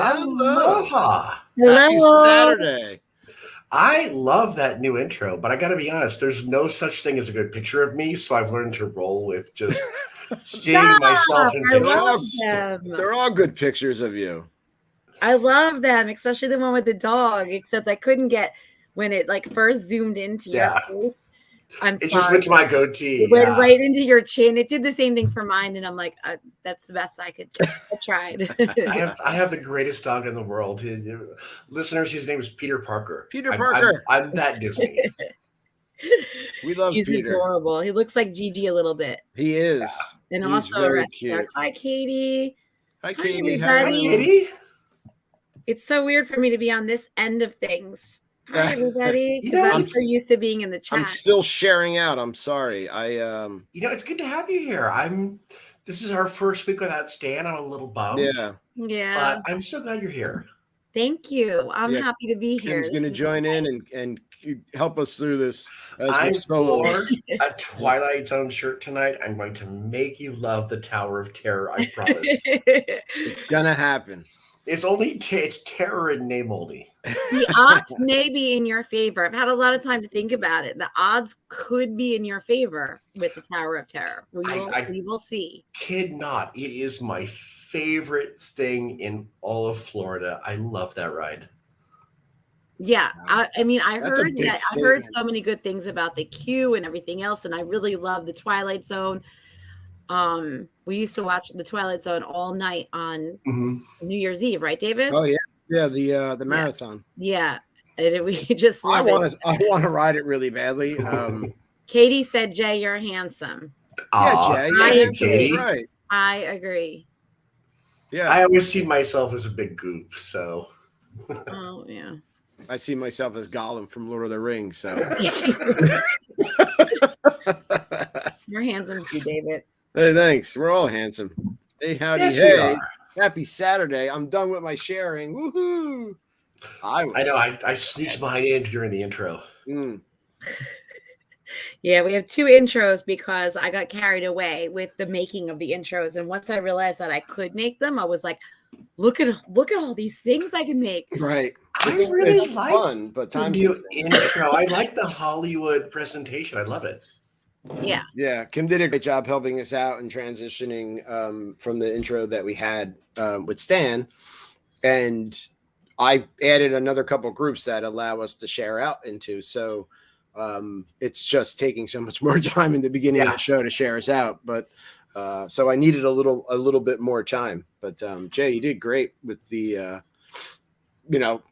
Aloha. Happy Saturday. I love that new intro, but I got to be honest, there's no such thing as a good picture of me, so I've learned to roll with just seeing myself in pictures. They're all good pictures of you. I love them, especially the one with the dog, except I couldn't get when it like first zoomed into your face. It just went to my goatee. It went right into your chin. It did the same thing for mine, and I'm like, that's the best I could do. I tried. I have the greatest dog in the world. Listeners, his name is Peter Parker. Peter Parker. I'm that Disney. We love He's Peter. Adorable. He looks like Gigi a little bit. He is. And He's also very a cute. Hi, Katie. Hi, Katie. Hi, Katie. It's so weird for me to be on this end of things. Hi, everybody. Because I'm so used to being in the chat. I'm still sharing out. I'm sorry. It's good to have you here. This is our first week without Stan. I'm a little bummed. Yeah. But I'm so glad you're here. Thank you. I'm happy to be here. Kim's going to join in and help us through this. I'm for a Twilight Zone shirt tonight. I'm going to make you love the Tower of Terror. I promise. It's going to happen. It's it's terror in name only. The odds may be in your favor. I've had a lot of time to think about it. The odds could be in your favor with the Tower of Terror. We will see. Kid not. It is my favorite thing in all of Florida. I love that ride. Yeah. I heard so many good things about the queue and everything else. And I really love the Twilight Zone. We used to watch the Twilight Zone all night on New Year's Eve, right, David? Oh yeah, the marathon. Yeah, and we just love it. I want to ride it really badly. Katie said, "Jay, you're handsome." Yeah, Jay. I agree. That's right. I agree. Yeah, I always see myself as a big goof. So. Oh yeah. I see myself as Gollum from Lord of the Rings. So. You're handsome too, David. Hey, thanks. We're all handsome. Hey, howdy, yes, hey. Happy Saturday. I'm done with my sharing. Woohoo. I know. I sneaked mine in during the intro. Yeah, we have two intros because I got carried away with the making of the intros. And once I realized that I could make them, I was like, look at all these things I can make. Right. It's like fun, but the new intro. I like the Hollywood presentation. I love it. Yeah. Kim did a great job helping us out and transitioning from the intro that we had with Stan, and I added another couple groups that allow us to share out into. So it's just taking so much more time in the beginning of the show to share us out, but so I needed a little bit more time. But Jay, you did great with the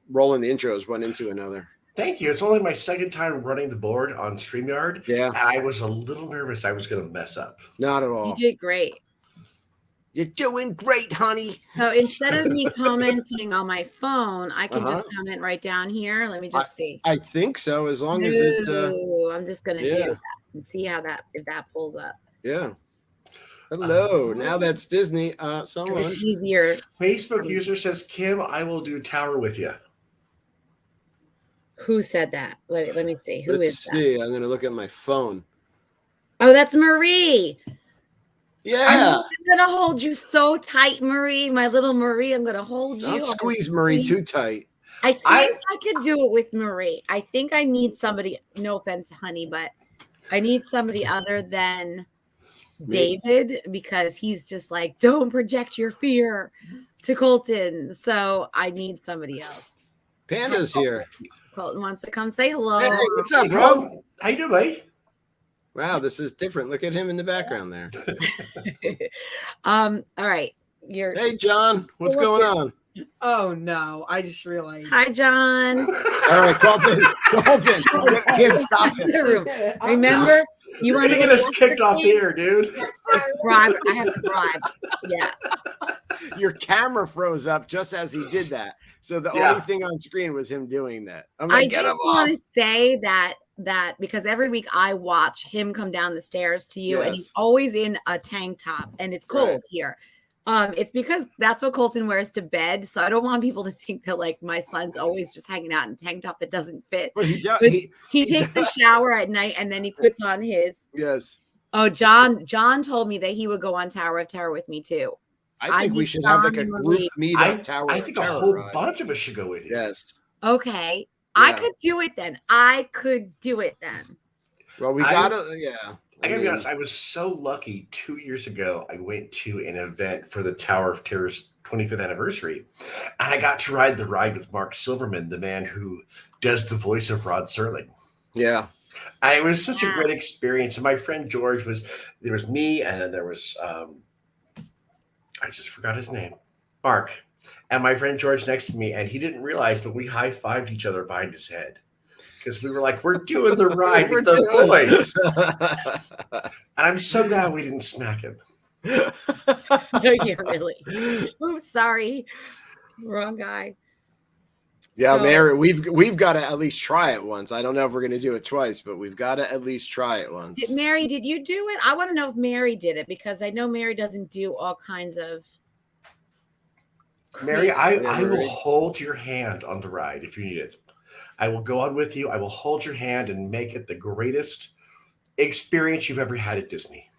rolling the intros one into another. Thank you. It's only my second time running the board on StreamYard. Yeah. And I was a little nervous I was going to mess up. Not at all. You did great. You're doing great, honey. So instead of me commenting on my phone, I can just comment right down here. Let me just see. I think so, as long as it's... I'm just going to do that and see if that pulls up. Yeah. Hello. Now that's Disney. Someone. It's easier. Facebook user says, Kim, I will do Tower with you. Who said that? Let me see. Who Let's is see. that? I'm going to look at my phone. Oh, that's Marie. Yeah. I'm gonna hold you so tight, Marie. My little Marie, I'm gonna hold you. Don't squeeze Marie too tight. I think I could do it with Marie. I think I need somebody, no offense, honey, but I need somebody other than David, because he's just like, don't project your fear to Colton. So I need somebody else. Panda's here. Colton wants to come say hello. Hey, what's up, bro? How you doing, buddy? Wow, this is different. Look at him in the background there. All right. Hey, John. What's going on? Oh no, I just realized. Hi, John. All right, Colton. Can't stop him. Remember, you want to get us kicked off the air, dude. Bribe. I have to bribe. Yeah. Your camera froze up just as he did that. So the only thing on screen was him doing that. I'm like, I just want to say that because every week I watch him come down the stairs to you, and he's always in a tank top, and it's cold here. It's because that's what Colton wears to bed. So I don't want people to think that like my son's always just hanging out in a tank top that doesn't fit. But he does. He takes a shower at night and then he puts on his. Yes. Oh, John told me that he would go on Tower of Terror with me too. I think we should have like a group meetup. Tower. I think a whole bunch of us should go with you. Yes. Okay. Yeah. I could do it then. Well, we gotta. I gotta be honest, I was so lucky 2 years ago. I went to an event for the Tower of Terror's 25th anniversary, and I got to ride the ride with Mark Silverman, the man who does the voice of Rod Serling. Yeah. And it was such a great experience. And my friend George there was me, and then there was, I just forgot his name, Mark, and my friend George next to me, and he didn't realize, but we high-fived each other behind his head. Because we were like, we're doing the ride with the voice. And I'm so glad we didn't smack him. Yeah, really. Oops, sorry. Wrong guy. Yeah, Mary, we've got to at least try it once. I don't know if we're going to do it twice, but we've got to at least try it once. Mary, did you do it? I want to know if Mary did it, because I know Mary doesn't do all kinds of. Mary, I will hold your hand on the ride if you need it. I will go on with you. I will hold your hand and make it the greatest experience you've ever had at Disney.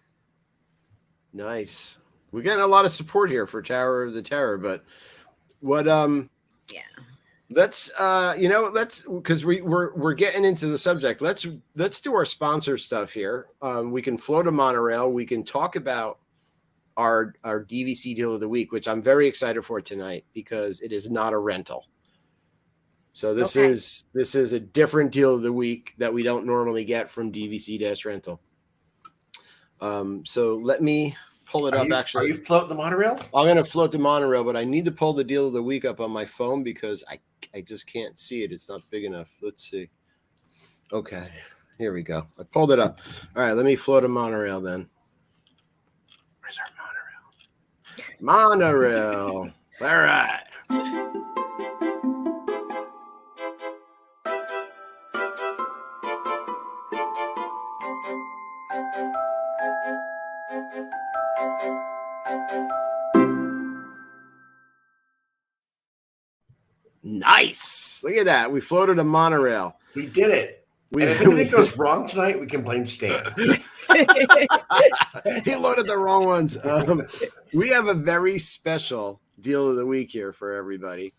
Nice. We're getting a lot of support here for Tower of the Terror, but what let's because we're getting into the subject. Let's do our sponsor stuff here. We can float a monorail. We can talk about our DVC deal of the week, which I'm very excited for tonight because it is not a rental. So this is a different deal of the week that we don't normally get from DVC-rental. So let me pull it up. Actually, are you floating the monorail? I'm going to float the monorail, but I need to pull the deal of the week up on my phone because I just can't see it. It's not big enough. Let's see. Okay, here we go. I pulled it up. All right, let me float a monorail then. Where's our monorail? Monorail. All right. Nice. Look at that. We floated a monorail. We did it. And if anything goes wrong tonight, we can blame Stan. He loaded the wrong ones. We have a very special deal of the week here for everybody.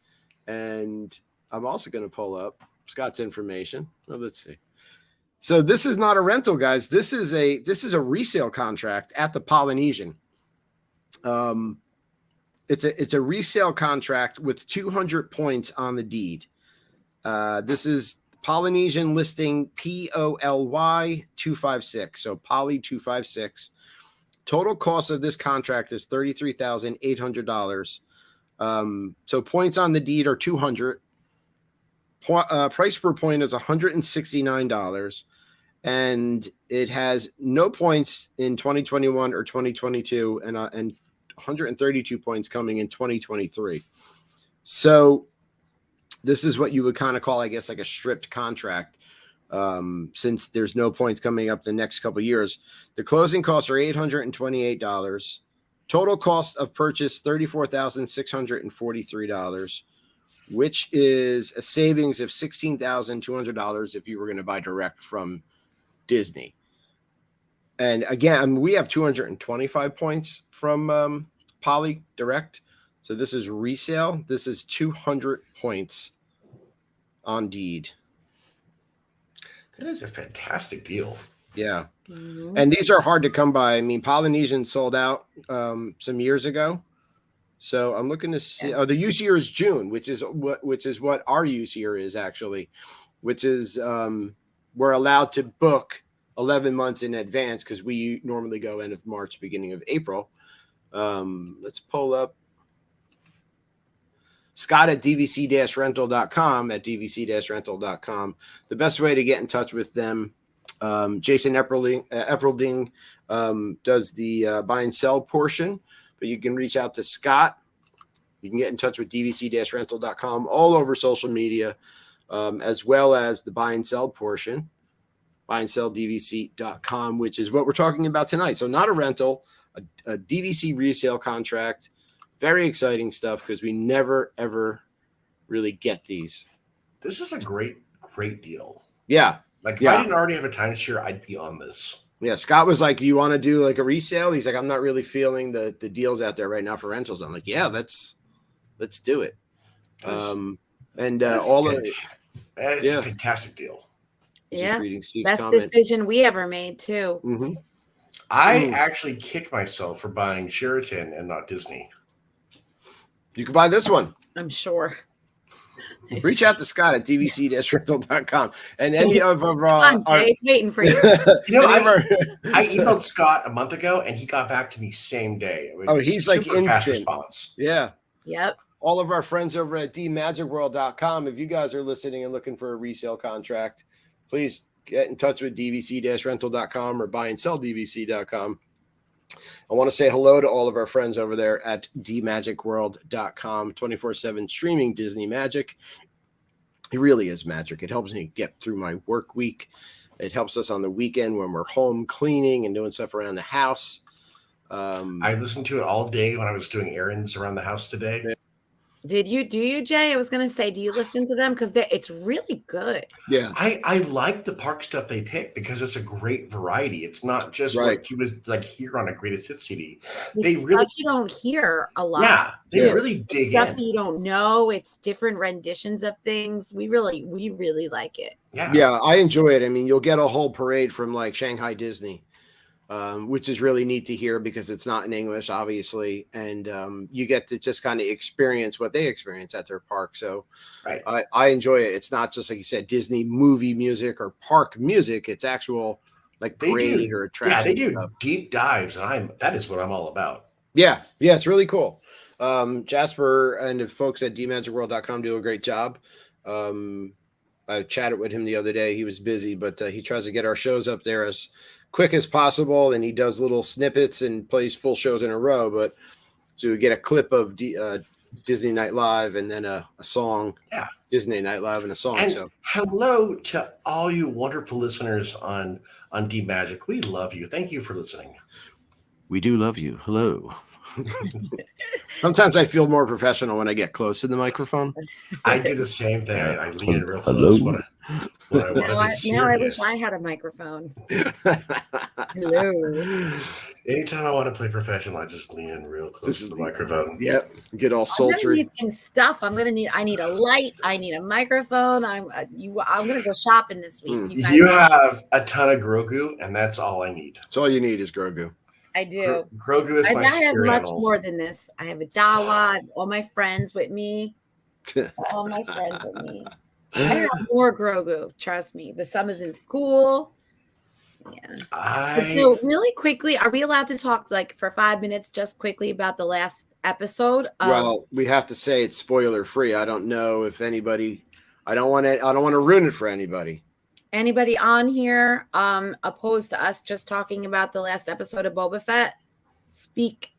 And I'm also going to pull up Scott's information. Well, let's see. So this is not a rental, guys. This is a resale contract at the Polynesian. It's a resale contract with 200 points on the deed. This is Polynesian listing POLY 256. So Poly 256. Total cost of this contract is $33,800. So points on the deed are 200. Price per point is $169. And it has no points in 2021 or 2022 and 132 points coming in 2023. So this is what you would kind of call, I guess, like a stripped contract, since there's no points coming up the next couple of years. The closing costs are $828. Total cost of purchase $34,643, which is a savings of $16,200 if you were going to buy direct from Disney. And again, I mean, we have 225 points from Poly Direct. So this is resale. This is 200 points on deed. That is a fantastic deal. Yeah. And these are hard to come by. I mean, Polynesian sold out some years ago. So I'm looking to see. Oh, the use year is June, which is what our use year is actually, which is we're allowed to book 11 months in advance because we normally go end of March, beginning of April. Let's pull up Scott at dvc-rental.com at dvc-rental.com. The best way to get in touch with them. Jason Eppelding does the buy and sell portion, but you can reach out to Scott. You can get in touch with dvc-rental.com all over social media, as well as the buy and sell portion, buyandsell.dvc.com, which is what we're talking about tonight. So not a rental, a DVC resale contract. Very exciting stuff because we never, ever really get these. This is a great deal. Yeah. Like if I didn't already have a timeshare, I'd be on this. Yeah, Scott was like, "You want to do like a resale?" He's like, "I'm not really feeling the deals out there right now for rentals." I'm like, "Yeah, let's do it." It's a fantastic deal. Yeah, best decision we ever made too. Mm-hmm. I actually kick myself for buying Sheraton and not Disney. You can buy this one. I'm sure. Reach out to Scott at dvc-rental.com and any of our Jay's waiting for you. I emailed Scott a month ago and he got back to me same day. He's like instant fast response. Yeah. Yep. All of our friends over at dmagicworld.com. If you guys are listening and looking for a resale contract, please get in touch with dvc-rental.com or buyandsell.dvc.com. I want to say hello to all of our friends over there at dmagicworld.com, 24/7 streaming Disney magic. It really is magic. It helps me get through my work week. It helps us on the weekend when we're home cleaning and doing stuff around the house. I listened to it all day when I was doing errands around the house today. Do you, Jay? I was going to say, do you listen to them? Because it's really good. Yeah. I like the park stuff they pick because it's a great variety. It's not just what you was like here on a Greatest Hits CD. They really you don't hear a lot. Yeah, they really dig stuff in. That you don't know. It's different renditions of things. We really like it. Yeah, I enjoy it. I mean, you'll get a whole parade from like Shanghai Disney. Which is really neat to hear because it's not in English, obviously, and you get to just kind of experience what they experience at their park. So I enjoy it. It's not just like you said, Disney movie music or park music. It's actual like parade or attraction. Yeah, they do deep dives, and that is what I'm all about. Yeah, it's really cool. Jasper and the folks at dmagicworld.com do a great job. I chatted with him the other day. He was busy, but he tries to get our shows up there as quick as possible, and he does little snippets and plays full shows in a row. But so we get a clip of Disney Night Live and then a song. Yeah, Disney Night Live and a song. And so hello to all you wonderful listeners on D Magic. We love you. Thank you for listening. We do love you. Hello. Sometimes I feel more professional when I get close to the microphone. I do the same thing. I lean in real close. Now I wish I had a microphone. Hello. Anytime I want to play professional, I just lean in real close to the microphone. Yep. Get all sultry. I'm gonna need some stuff. I need a light. I need a microphone. I'm gonna go shopping this week. You have a ton of Grogu, and that's all I need. That's all you need is Grogu. I do. Grogu is my spirit I have much animal. more than this. I have a Dawa. I have all my friends with me. All my friends with me. I have more Grogu. Trust me. The summer's in school. Yeah. So really quickly, are we allowed to talk like for 5 minutes, just quickly about the last episode? Well, we have to say it's spoiler free. I don't know if anybody. I don't want to ruin it for anybody. Anybody on here opposed to us just talking about the last episode of Boba Fett? Speak.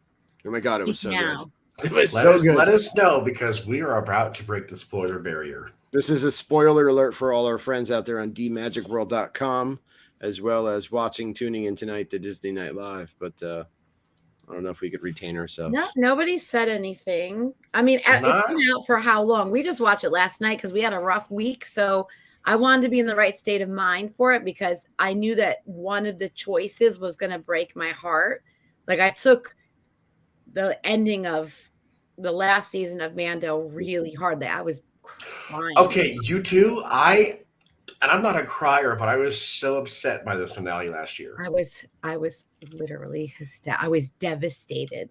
Oh my God, it was so now. good. It was so good. Let us know because we are about to break the spoiler barrier. This is a spoiler alert for all our friends out there on dmagicworld.com, as well as tuning in tonight to Disney Night Live. But I don't know if we could retain ourselves. No, nobody said anything. I mean, it's been out for how long? We just watched it last night because we had a rough week. So I wanted to be in the right state of mind for it because I knew that one of the choices was going to break my heart. Like I took the ending of the last season of Mando really hard. That I was crying. Okay, you too. And I'm not a crier, but I was so upset by the finale last year. I was literally I was devastated.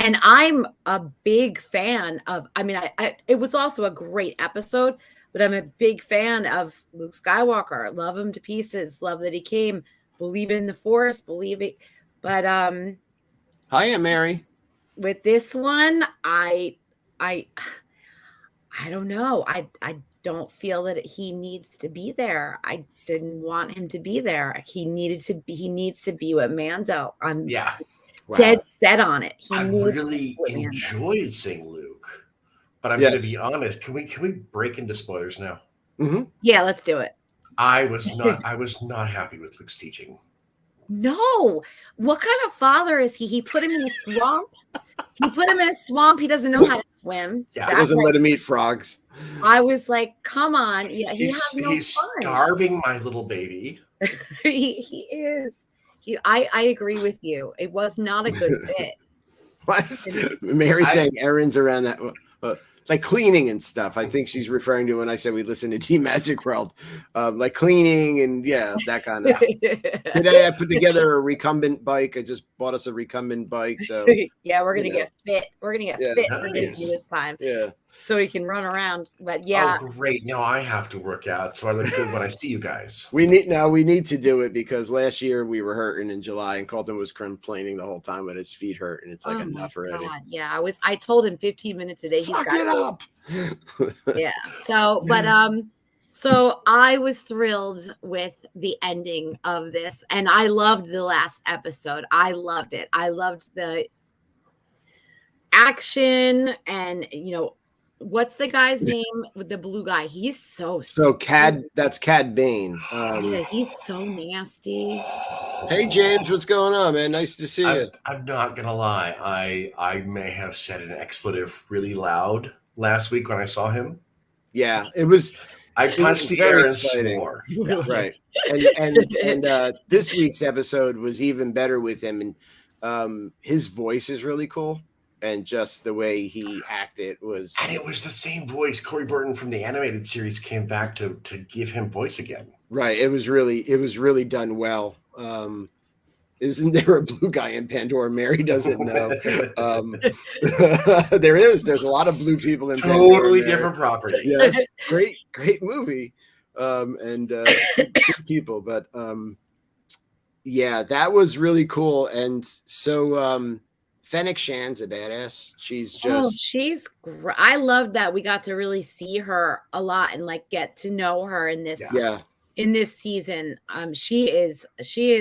And I'm a big fan of, I mean, it was also a great episode, but I'm a big fan of Luke Skywalker. Love him to pieces. Love that he came. Believe in the Force. Believe it. But Hiya, Mary. With this one, I don't know. I don't feel that he needs to be there. I didn't want him to be there. He needs to be with Mando. I'm dead set on it. I really enjoyed seeing Luke, but I'm going to be honest. Can we break into spoilers now? Mm-hmm. Yeah, let's do it. I was not happy with Luke's teaching. No, what kind of father is he? He put him in a swamp. He doesn't know how to swim. Yeah, he doesn't let him eat frogs. I was like, come on. Yeah, he's starving my little baby. he is. I agree with you. It was not a good fit. What? Mary's saying errands around that, like cleaning and stuff. I think she's referring to when I said we listen to Team Magic World, like cleaning and that kind of. Today I put together a recumbent bike. I just bought us a recumbent bike. So yeah, we're gonna get fit. We're gonna get fit for this time. Yeah. So he can run around. But oh great! Now I have to work out, so I look good when I see you guys. We need to do it because last year we were hurting in July, and Colton was complaining the whole time that his feet hurt, and it's like enough already. God. Yeah, I told him 15 minutes a day. Suck it up. Yeah. So, but so I was thrilled with the ending of this, and I loved the last episode. I loved it. I loved the action, and what's the guy's name with the blue guy? He's so Cad. That's Cad Bane. Yeah, he's so nasty. Hey James, what's going on, man? Nice to see you. I'm not gonna lie. I may have said an expletive really loud last week when I saw him. Yeah, it was. I punched the air and swore. Yeah, right. And this week's episode was even better with him, and his voice is really cool. And just the way he acted was, and it was the same voice. Corey Burton from the animated series came back to give him voice again. Right. It was really done well. Isn't there a blue guy in Pandora? Mary doesn't know. There's a lot of blue people in Pandora. Totally different property. Yes, great movie, and good people. But yeah, that was really cool. And so. Fennec Shan's a badass. She's great. I love that we got to really see her a lot and like get to know her in this in this season. She is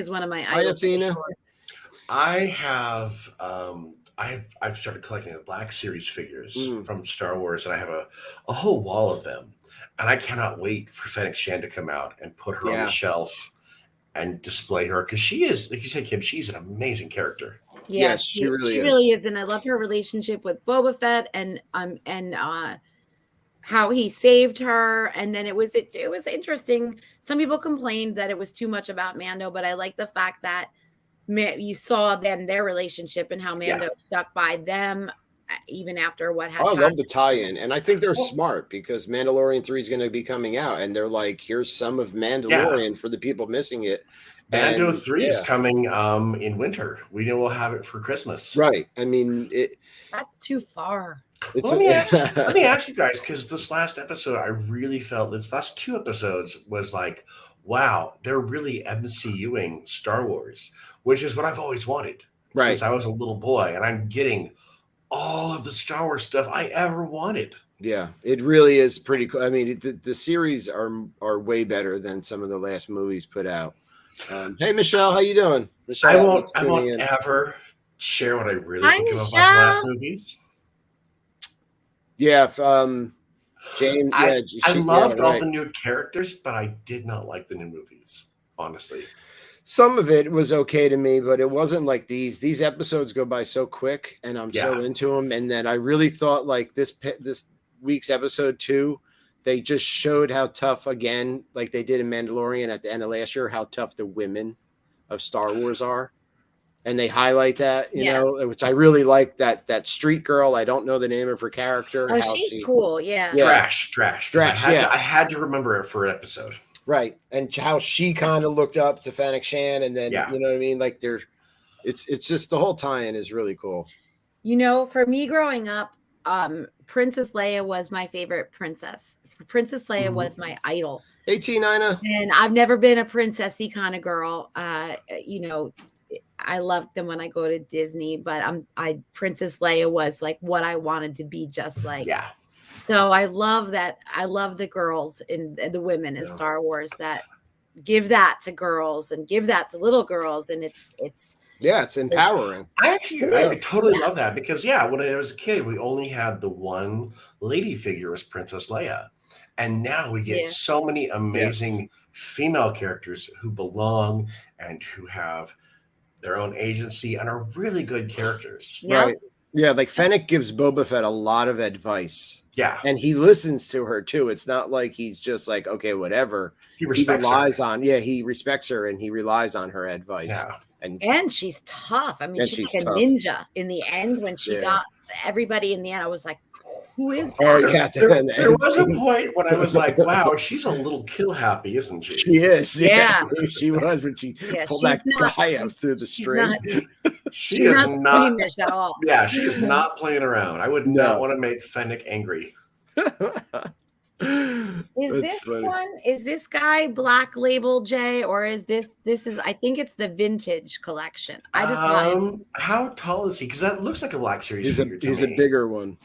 one of my idols. I have I've started collecting the Black Series figures from Star Wars, and I have a whole wall of them, and I cannot wait for Fennec Shan to come out and put her on the shelf and display her, because she is, like you said, Kim, she's an amazing character. Yes, she really is, and I love her relationship with Boba Fett, and how he saved her. And then it was interesting. Some people complained that it was too much about Mando, but I like the fact that you saw then their relationship and how Mando stuck by them even after what happened. I love the tie-in, and I think they're smart because Mandalorian 3 is going to be coming out, and they're like, here's some of Mandalorian for the people missing it. Mando 3 is coming in winter. We know we'll have it for Christmas. Right. I mean, that's too far. Let me ask you guys, because this last episode, I really felt this last 2 episodes was like, wow, they're really MCUing Star Wars, which is what I've always wanted since I was a little boy, and I'm getting all of the Star Wars stuff I ever wanted. Yeah, it really is pretty cool. I mean, the series are way better than some of the last movies put out. Hey, Michelle, how you doing? Michelle, I won't ever share what I really think about the last movies. Yeah, James. I loved all the new characters, but I did not like the new movies, honestly. Some of it was okay to me, but it wasn't like these. These episodes go by so quick, and I'm so into them. And then I really thought like this week's episode 2, they just showed how tough, again, like they did in Mandalorian at the end of last year, how tough the women of Star Wars are. And they highlight that, you know, which I really like, that street girl. I don't know the name of her character. Oh, she's cool. Yeah. Trash. I had to remember it for an episode. Right. And how she kind of looked up to Fennec Shan, and then, you know what I mean? Like it's just the whole tie-in is really cool. You know, for me growing up, Princess Leia was my favorite princess. Princess Leia was my idol. 18, Ina. And I've never been a princessy kind of girl. You know, I love them when I go to Disney, but Princess Leia was like what I wanted to be, just like. Yeah. So I love that. I love the girls and the women in Star Wars that give that to girls and give that to little girls, and it's empowering. I totally love that, because when I was a kid, we only had the one lady figure as Princess Leia, and now we get so many amazing female characters who belong and who have their own agency and are really good characters. Right. Yeah, like Fennec gives Boba Fett a lot of advice. Yeah. And he listens to her too. It's not like he's just like, okay, whatever. He relies on, he respects her and he relies on her advice. Yeah. And she's tough. I mean, she's like a ninja in the end. When she got everybody in the end, I was like, who is that? Oh, yeah. There was a point when I was like, wow, she's a little kill happy, isn't she? She is. Yeah. She was when she pulled that guy up through the string. She is not squeamish at all. Yeah, she is not playing around. I would not want to make Fennec angry. Is this guy Black Label Jay, or is this is I think it's the vintage collection. I just how tall is he? Because that looks like a Black Series figure to he's me. A bigger one.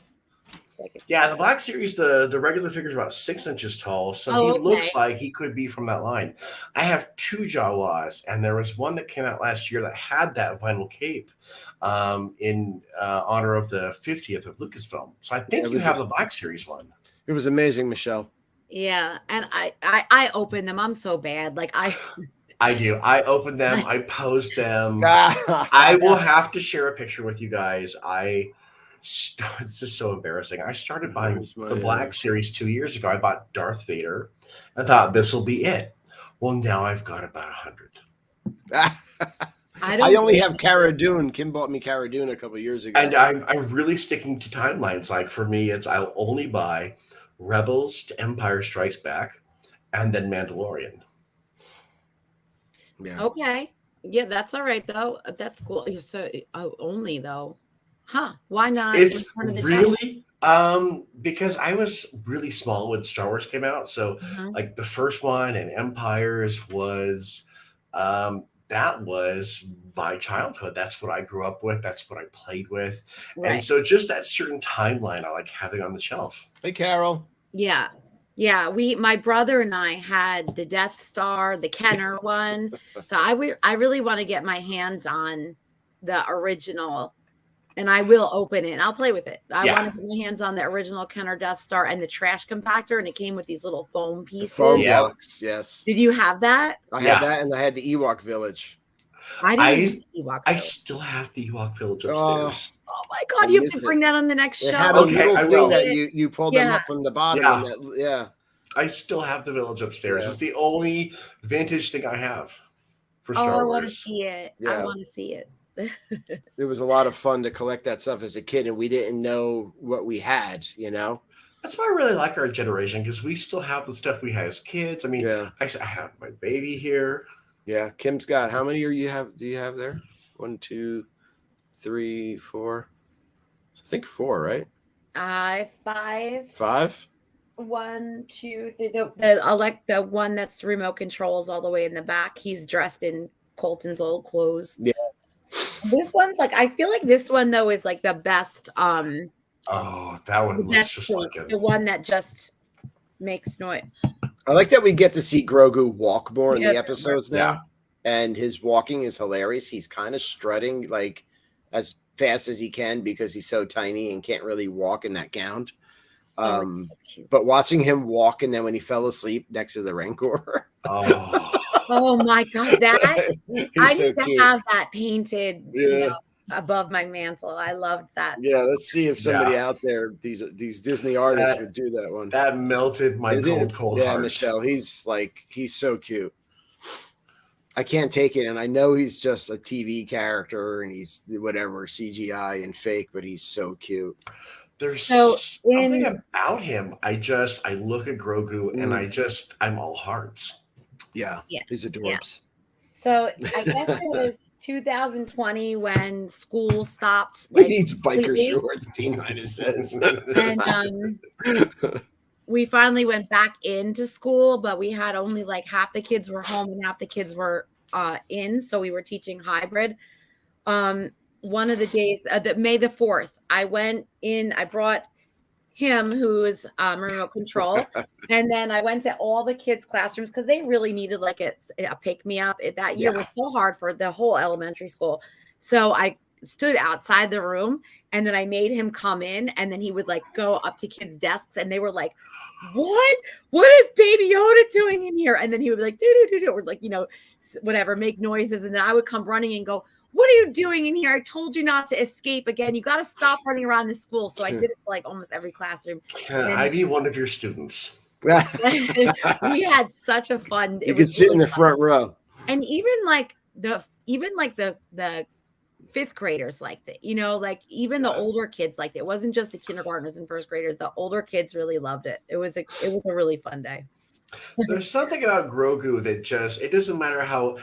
Yeah, the Black Series, the regular figure is about 6 inches tall, so he looks like he could be from that line. I have 2 Jawas, and there was one that came out last year that had that vinyl cape in honor of the 50th of Lucasfilm. So I think you have the Black Series one. It was amazing, Michelle. Yeah, and I opened them. I'm so bad. Like I do. I opened them. I posed them. I will have to share a picture with you guys. It's just so embarrassing. I started buying the Black Series 2 years ago. I bought Darth Vader. I thought this will be it. Well, now I've got about 100. I only have Cara Dune. Kim bought me Cara Dune a couple years ago. And I'm really sticking to timelines. Like for me, I'll only buy Rebels to Empire Strikes Back and then Mandalorian. Yeah. Okay. Yeah, that's all right though. That's cool. So only though. Huh? Why not? It's really because I was really small when Star Wars came out. So like the first one and Empires was that was my childhood. That's what I grew up with. That's what I played with. Right. And so just that certain timeline I like having on the shelf. Hey, Carol. Yeah. Yeah, my brother and I had the Death Star, the Kenner one. So I really want to get my hands on the original, and I will open it. I'll play with it. I want to get my hands on the original Kenner Death Star and the trash compactor, and it came with these little foam pieces. Foam blocks, yes. Did you have that? I had that, and I had the Ewok Village. I still have the Ewok Village upstairs. Oh my God! You have to bring that on the next show. Had a little thing that you pulled them up from the bottom. I still have the village upstairs. It's the only vintage thing I have for Star Wars. I want to see it. Yeah. I want to see it. It was a lot of fun to collect that stuff as a kid, and we didn't know what we had. That's why I really like our generation, because we still have the stuff we had as kids. I mean, I have my baby here. Yeah, Kim's got how many do you have there? 1, 2, 3, 4. I think 4, right? 5. 5? 1, 2, 3. I like the one that's remote controls all the way in the back. He's dressed in Colton's old clothes. Yeah. This one's like, I feel like this one though is like the best. That one looks just like it. The one that just makes noise. I like that we get to see Grogu walk more in the episodes now. Yeah. And his walking is hilarious. He's kind of strutting like as fast as he can because he's so tiny and can't really walk in that gown. So but watching him walk, and then when he fell asleep next to the Rancor. Oh my God, that I need to have that painted. above my mantle. I loved that. Yeah, let's see if somebody out there, these Disney artists would do that one. That melted my cold yeah, heart. Michelle, he's so cute. I can't take it, and I know he's just a TV character and he's whatever CGI and fake, but he's so cute. There's something about him. I look at Grogu and I'm all hearts. Yeah, he's adorbs. Yeah. So I guess it was 2020 when school stopped. He needs biker shorts, T- says. And we finally went back into school, but we had only like half the kids were home and half the kids were in. So we were teaching hybrid. One of the days, May the 4th, I went in, I brought him, who is remote control. And then I went to all the kids' classrooms because they really needed like a pick-me-up. That year was so hard for the whole elementary school. So I stood outside the room and then I made him come in, and then he would like go up to kids' desks and they were like, what is Baby Yoda doing in here? And then he would be like, do, or like, whatever, make noises. And then I would come running and go, what are you doing in here? I told you not to escape again. You got to stop running around the school. So I did it to like almost every classroom. Can I be one of your students? We had such a fun. You could sit in the front row. And even like the 5th graders liked it. Like even the older kids liked it. It wasn't just the kindergartners and first graders. The older kids really loved it. It was a really fun day. There's something about Grogu that it doesn't matter how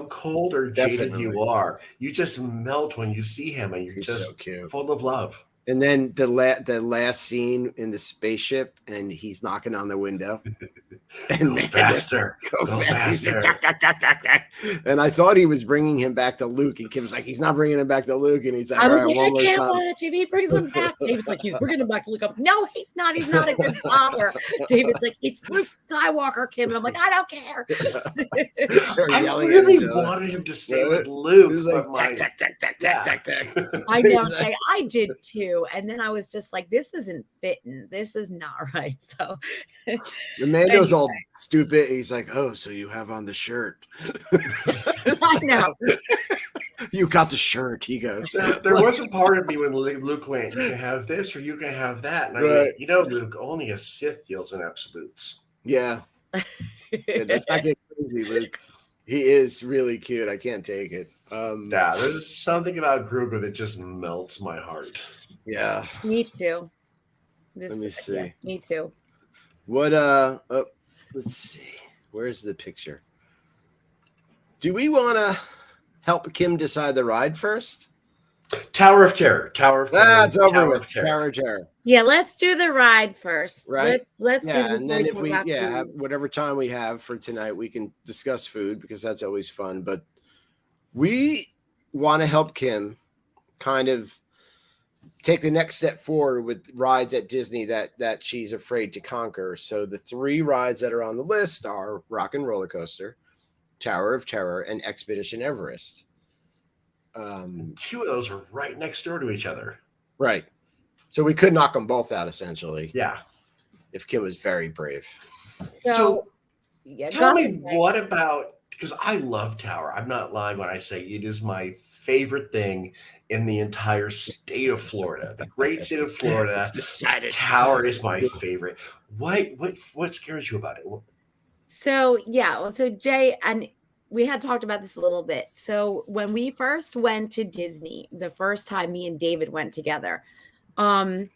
cold or jaded you are, you just melt when you see him, and you're just so cute. Full of love. And then the last scene in the spaceship, and he's knocking on the window. And go faster. And I thought he was bringing him back to Luke, and Kim's like, he's not bringing him back to Luke. And he's like, I can't watch if he brings him back. David's like, he's bringing him back to Luke. I'm, no, he's not. He's not a good father. David's like, it's Luke Skywalker, Kim. And I'm like, I don't care. I really wanted him to stay with Luke. Like, tack. I know. I did too. And then I was just like, this isn't fitting. This is not right. So the Mando's all stupid. He's like, oh, so you have on the shirt. I know. You got the shirt, he goes. There was a part of me when Luke went, you can have this or you can have that. And I went, Luke, only a Sith deals in absolutes. Yeah. That's not getting crazy, Luke. He is really cute. I can't take it. There's something about Grogu that just melts my heart. Yeah. Me too. Let me see. Yeah, me too. What let's see. Where's the picture? Do we want to help Kim decide the ride first? Tower of Terror. It's over with. Tower of Terror. Yeah, let's do the ride first. Right. Let's do and then if we whatever time we have for tonight, we can discuss food because that's always fun. But we want to help Kim kind of take the next step forward with rides at Disney that she's afraid to conquer. So the 3 rides that are on the list are Rockin Roller Coaster, Tower of Terror, and Expedition Everest. 2 of those are right next door to each other. Right. So we could knock them both out, essentially. Yeah. If Kim was very brave. So tell me, what about, because I love Tower. I'm not lying when I say it is my favorite thing in the entire state of Florida. The great state of Florida. It's decided. Tower is my favorite. What scares you about it? So Jay, and we had talked about this a little bit. So when we first went to Disney, the first time me and David went together, I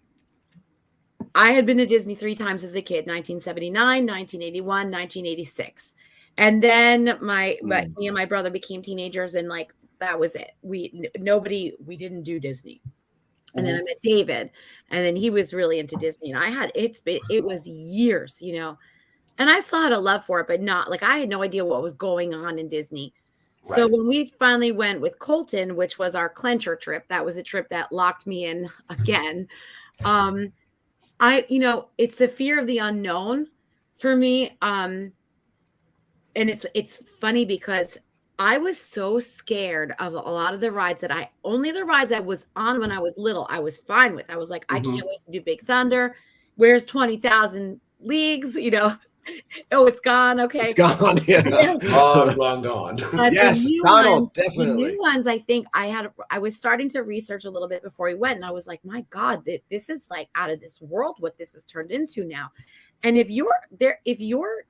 had been to Disney 3 times as a kid, 1979, 1981, 1986. And then me and my brother became teenagers, and like that was it. We didn't do Disney. And then I met David, and then he was really into Disney, and it was years, and I still had a love for it, but not like I had no idea what was going on in Disney. Right. So when we finally went with Colton, which was our clencher trip, that was a trip that locked me in again. It's the fear of the unknown for me. And it's funny because I was so scared of a lot of the rides only the rides I was on when I was little, I was fine with. I was like, I can't wait to do Big Thunder. Where's 20,000 Leagues? Oh, it's gone. Okay. It's gone. Yeah. Long gone. Yes, Donald, definitely. The new ones, I think I was starting to research a little bit before we went, and I was like, my God, this is like out of this world what this has turned into now. And if you're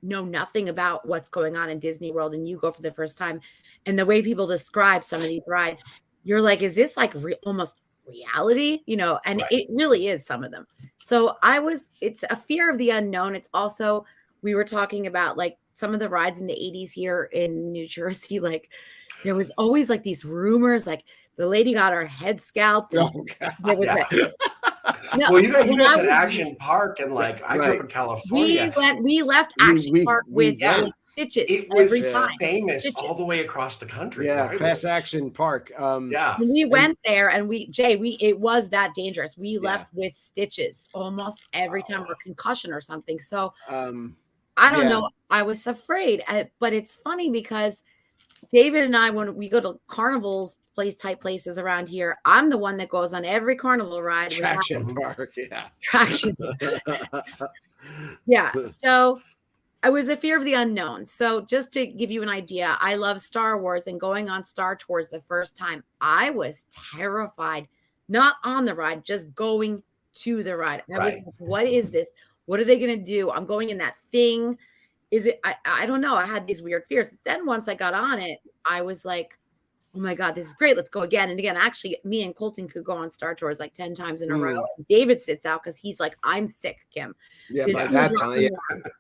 know nothing about what's going on in Disney World and you go for the first time, and the way people describe some of these rides, you're like, is this like almost reality? And Right. It really is, some of them. So it's a fear of the unknown. It's also, we were talking about like some of the rides in the 80s here in New Jersey, like there was always like these rumors, like the lady got her head scalped. Oh, There was no, well, you guys had Action Park, and like I grew up in California. We left Action Park with stitches. It was every time. famous Stitches. all the way across the country. Yeah, Class Action Park. Yeah. When we went there, and it was that dangerous. We left with stitches almost every time for concussion or something. So I don't know. I was afraid, but it's funny because David and I, when we go to carnivals type places around here, I'm the one that goes on every carnival ride. Traction Park, yeah. Traction. Yeah. So I was a fear of the unknown. So just to give you an idea, I love Star Wars, and going on Star Tours the first time, I was terrified, not on the ride, just going to the ride. I was like, what is this? What are they going to do? I'm going in that thing. Is it, I don't know. I had these weird fears. Then once I got on it, I was like, oh my God, this is great. Let's go again and again. Actually, me and Colton could go on Star Tours like 10 times in a row. David sits out because he's like, I'm sick, Kim. Yeah, by that time,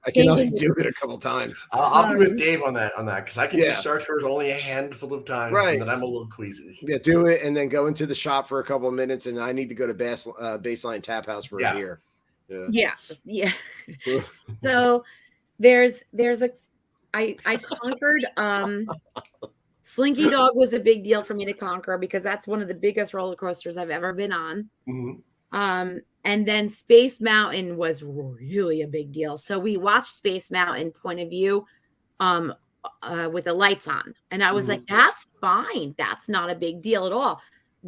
I can only do it a couple times. I'll be with Dave on that because I can do Star Tours only a handful of times, and then I'm a little queasy. Yeah, do it and then go into the shop for a couple of minutes, and I need to go to Baseline Tap House for a beer. Yeah. So I conquered Slinky Dog was a big deal for me to conquer because that's one of the biggest roller coasters I've ever been on. Mm-hmm. And then Space Mountain was really a big deal. So we watched Space Mountain point of view with the lights on. And I was like, that's fine. That's not a big deal at all.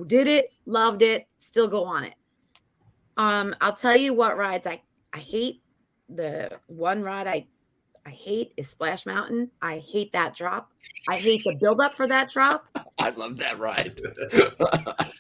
Did it, loved it, still go on it. I'll tell you what rides I hate. The one ride I hate is Splash Mountain. I hate that drop. I hate the buildup for that drop. I love that ride.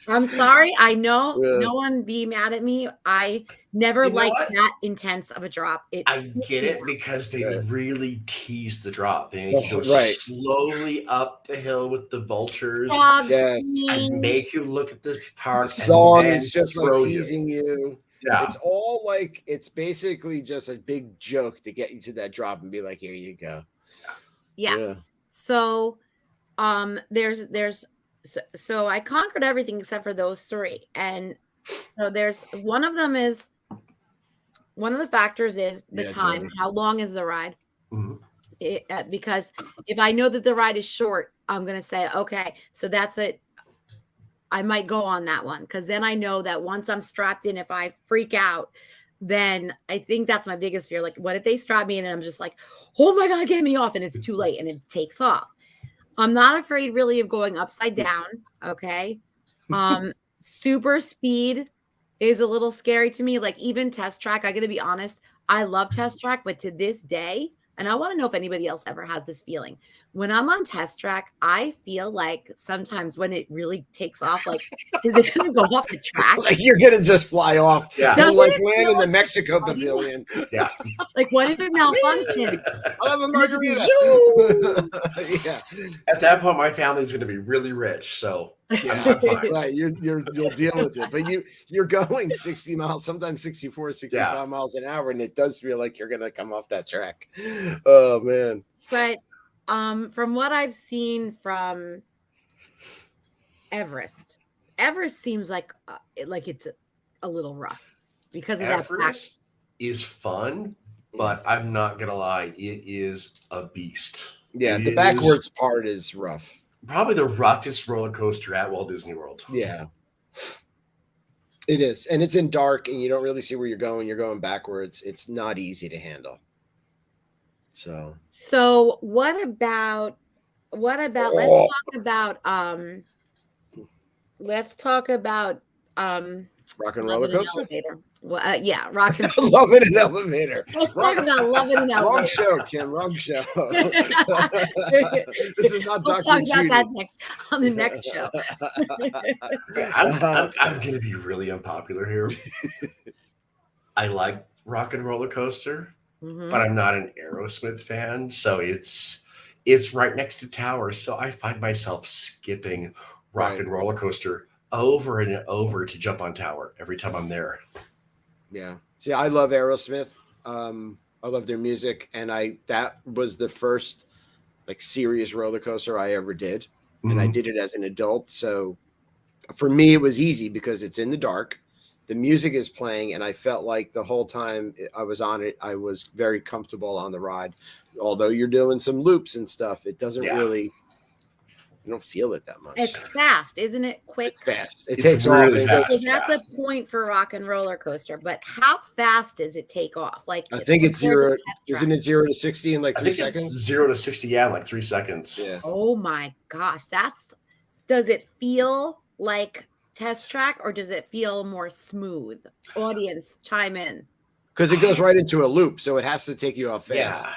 I'm sorry. I know no one be mad at me. I never liked that intense of a drop. I get it because they really tease the drop. They go slowly up the hill with the vultures. And make you look at this park. The song is just like teasing you. Yeah. It's all like, it's basically just a big joke to get you to that drop and be like, here you go. Yeah. So so I conquered everything except for those three. And so one of the factors is the time. Totally. How long is the ride? Mm-hmm. Because if I know that the ride is short, I'm going to say, okay, so that's it. I might go on that one because then I know that once I'm strapped in, if I freak out, then I think that's my biggest fear. Like, what if they strap me in and I'm just like, oh my God, get me off, and it's too late and it takes off. I'm not afraid really of going upside down. Okay. Super speed is a little scary to me. Like even Test Track, I got to be honest, I love Test Track, but to this day, and I want to know if anybody else ever has this feeling. When I'm on Test Track, I feel like sometimes when it really takes off, like, is it going to go off the track? Like you're going to just fly off. Yeah. Like land in the Mexico pavilion. Yeah. Like, what if it malfunctions? I'll have a margarita. Yeah. At that point, my family's going to be really rich. So I'm fine. Right. You'll deal with it. But you're going 60 miles, sometimes 64, 65 miles an hour. And it does feel like you're going to come off that track. Oh, man. But from what I've seen from Everest seems like it's a little rough because of Everest is fun, but I'm not gonna lie, it is a beast. Yeah, the backwards part is rough. Probably the roughest roller coaster at Walt Disney World. Yeah, it is, and it's in dark, and you don't really see where you're going. You're going backwards. It's not easy to handle. So what about let's talk about Rockin Roller Coaster. Well, yeah, Rockin' Love in an elevator. Let's talk about loving an Wrong elevator. show, Kim. Wrong show. This is not We'll Dr. talk Judy. about that next on the next show. I'm going to be really unpopular here. I like Rockin' Roller Coaster, but I'm not an Aerosmith fan. So it's right next to Tower. So I find myself skipping Rockin' Roller Coaster over and over to jump on Tower every time I'm there. Yeah. See, I love Aerosmith. I love their music, and that was the first like serious roller coaster I ever did, and I did it as an adult. So for me, it was easy because it's in the dark, the music is playing, and I felt like the whole time I was on it, I was very comfortable on the ride. Although you're doing some loops and stuff, it doesn't really. You don't feel it that much. It's fast, isn't it? Quick. It's fast. It takes really fast. So that's a point for Rockin' Roller Coaster. But how fast does it take off? Like I think it's 0. Isn't it 0 to 60 in like 3 seconds? 0 to 60, yeah, in like 3 seconds. Yeah. Oh my gosh, does it feel like test track or does it feel more smooth? Audience, chime in. Because it goes right into a loop, so it has to take you off fast. Yeah.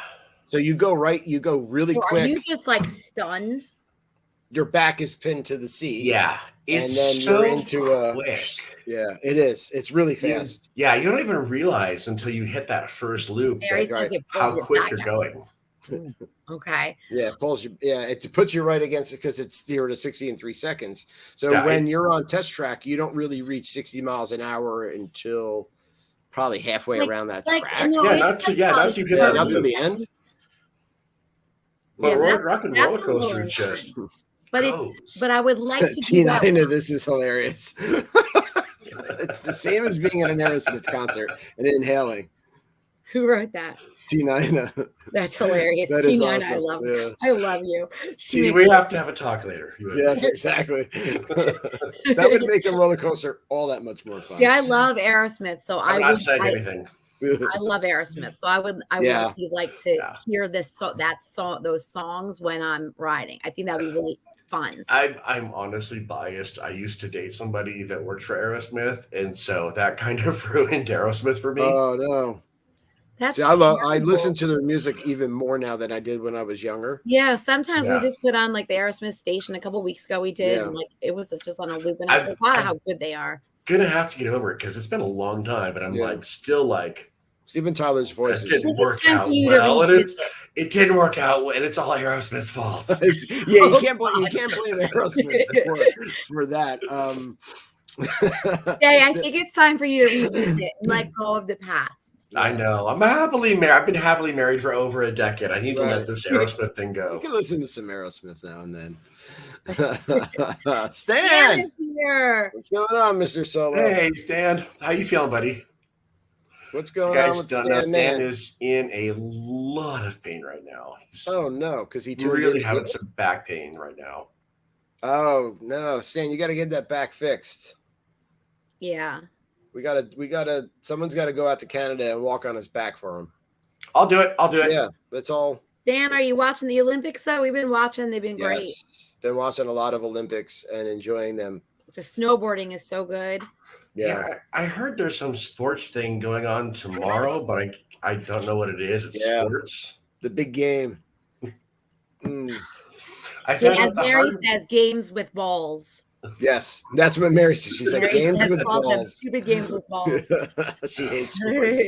So you go really quick. Are you just like stunned? Your back is pinned to the seat. Yeah. It's and then so you're into quick. Yeah, it is. It's really fast. You don't even realize until you hit that first loop how quick you're going. Okay. Yeah, it pulls you. Yeah, it puts you right against it because it's 0 to 60 in 3 seconds. So when you're on test track, you don't really reach 60 miles an hour until probably halfway around that track. No, not to you hit that not to loop. the end. But Rockin' Roller Coaster just but I would like to do that. I know this is hilarious. It's the same as being at an Aerosmith concert and inhaling. Who wrote that? T9. That's hilarious. That T9, is awesome. I love you. We have to have a talk later. Yes, exactly. That would make the roller coaster all that much more fun. Yeah, I love Aerosmith, so I'm not saying anything. I love Aerosmith, so I would like to hear those songs when I'm riding. I think that'd be really fun. I'm honestly biased. I used to date somebody that worked for Aerosmith, and so that kind of ruined Aerosmith for me. Oh no. See, I listen to their music even more now than I did when I was younger. Yeah, sometimes we just put on like the Aerosmith station. A couple weeks ago we did, and like it was just on a loop, and I forgot how good they are. Gonna have to get over it because it's been a long time, but I'm still like Steven Tyler's voice didn't work out well, and it didn't work out, and it's all Aerosmith's fault. You can't blame Aerosmith for that. I think it's time for you to revisit and let go of the past. I know. I'm happily married. I've been happily married for over a decade. I need to let this Aerosmith thing go. You can listen to some Aerosmith now and then. Stan, what's going on, Mr. Solo? Hey, Stan. How you feeling, buddy? What's going on with Stan is in a lot of pain right now. Oh no, because he really having some back pain right now. Oh no, Stan, you got to get that back fixed. Yeah. We gotta. Someone's got to go out to Canada and walk on his back for him. I'll do it. Yeah, that's all. Dan, are you watching the Olympics though? We've been watching. They've been great. Been watching a lot of Olympics and enjoying them. The snowboarding is so good. Yeah, I heard there's some sports thing going on tomorrow, but I don't know what it is. It's sports. The big game. As Mary says, games with balls. Yes, that's what Mary says. She's like, games with balls. Stupid games with balls. She hates sports.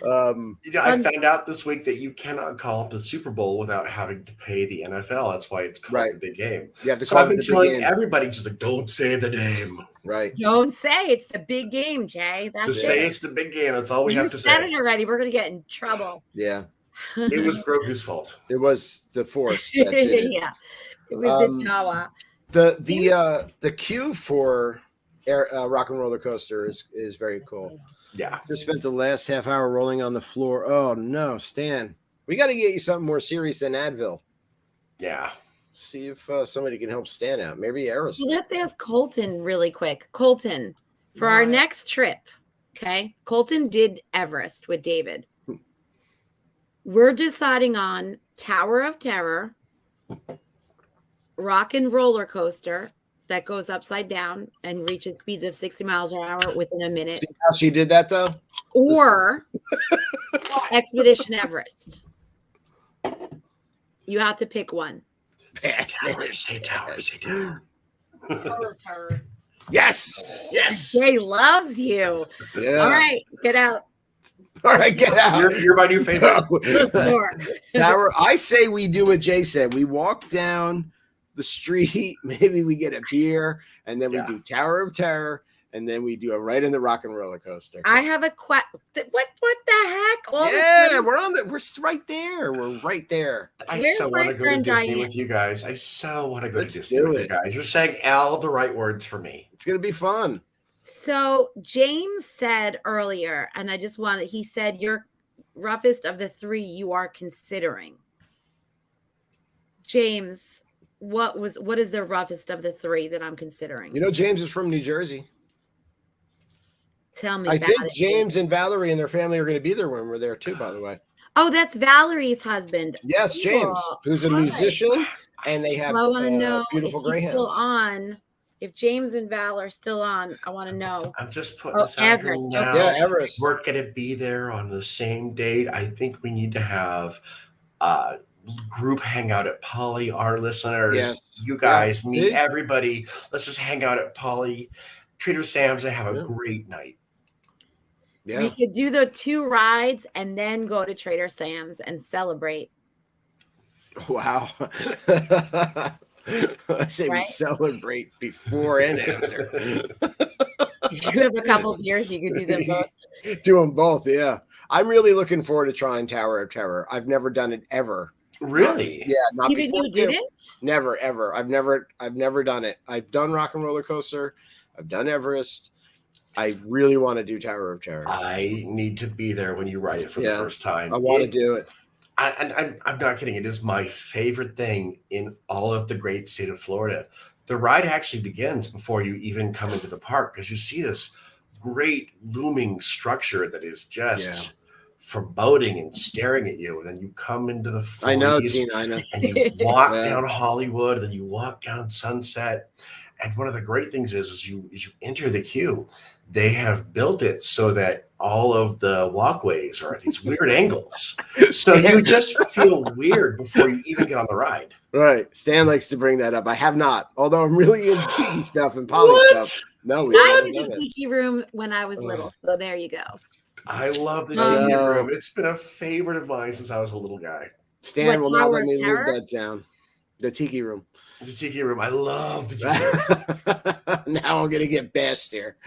I found out this week that you cannot call it the Super Bowl without having to pay the NFL. That's why it's called the big game. You have to so I've been telling everybody, just like, don't say the name. Right. Don't say it's the big game, Jay. That's say it's the big game. That's all we have to say. You said it already. We're going to get in trouble. Yeah. It was Grogu's fault. It was the Force. That did it. Yeah. It was the Tawa. The queue for Rockin' Roller Coaster is very cool. Yeah. Just spent the last half hour rolling on the floor. Oh no, Stan. We got to get you something more serious than Advil. Yeah. See if somebody can help Stan out. Maybe Aerosmith. Well, let's ask Colton really quick. Colton, for our next trip, okay? Colton did Everest with David. We're deciding on Tower of Terror, Rockin' Roller Coaster, that goes upside down and reaches speeds of 60 miles an hour within a minute. See how she did that though? Or Expedition Everest. You have to pick one. Say tower. Terror. Yes. Yes. Jay loves you. Yeah. All right, get out. All right, get out. You're my new favorite. More. Tower. I say we do what Jay said. We walk down the street. Maybe we get a beer, and then we do Tower of Terror, and then we do it right in the Rockin Roller Coaster. I have a question. What the heck? We're right there. We're right there. I Where's so want my to go to friend Disney Diane? with you guys. I so want to go Let's to Disney do with it. you guys. You're saying all the right words for me. It's gonna be fun. So James said earlier, and he said you're roughest of the three you are considering. James, what is the roughest of the three that I'm considering? You know, James is from New Jersey. Tell me. I about think it. James and Valerie and their family are going to be there when we're there too, by the way. Oh, that's Valerie's husband. Yes, James, who's a musician, and they have I want to know beautiful if he's still greyhounds. on. If James and Val are still on, I want to know. I'm just putting this out here Everest. now. Yeah, Everest. We're going to be there on the same date. I think we need to have a group hangout at Polly. Our listeners, Yes. you guys, Yeah. meet everybody. Let's just hang out at Polly, Trader Sam's, and have a great night. Yeah. We could do the 2 rides and then go to Trader Sam's and celebrate. Wow. I say we celebrate before and after. If you have a couple beers, you could do them both. Do them both, yeah. I'm really looking forward to trying Tower of Terror. I've never done it ever. Really? Yeah, not Even before. you didn't? Never, ever. I've never done it. I've done Rockin Roller Coaster. I've done Everest. I really want to do Tower of Terror. I need to be there when you ride it for the first time. I want to do it. I'm not kidding. It is my favorite thing in all of the great state of Florida. The ride actually begins before you even come into the park because you see this great looming structure that is just foreboding and staring at you. And then you come into the 40s, I know, Tina. I know. And you walk down Hollywood, and then you walk down Sunset. And one of the great things is you enter the queue, they have built it so that all of the walkways are at these weird angles. So you just feel weird before you even get on the ride. Right. Stan likes to bring that up. I have not, although I'm really into tiki stuff and poly stuff. No, we I haven't was done a it. tiki room when I was little, so there you go. I love the tiki room. It's been a favorite of mine since I was a little guy. Stan will not Tower let of me live Terror? that down. The tiki room. The tiki room. I love the tiki room. Now I'm going to get bashed here.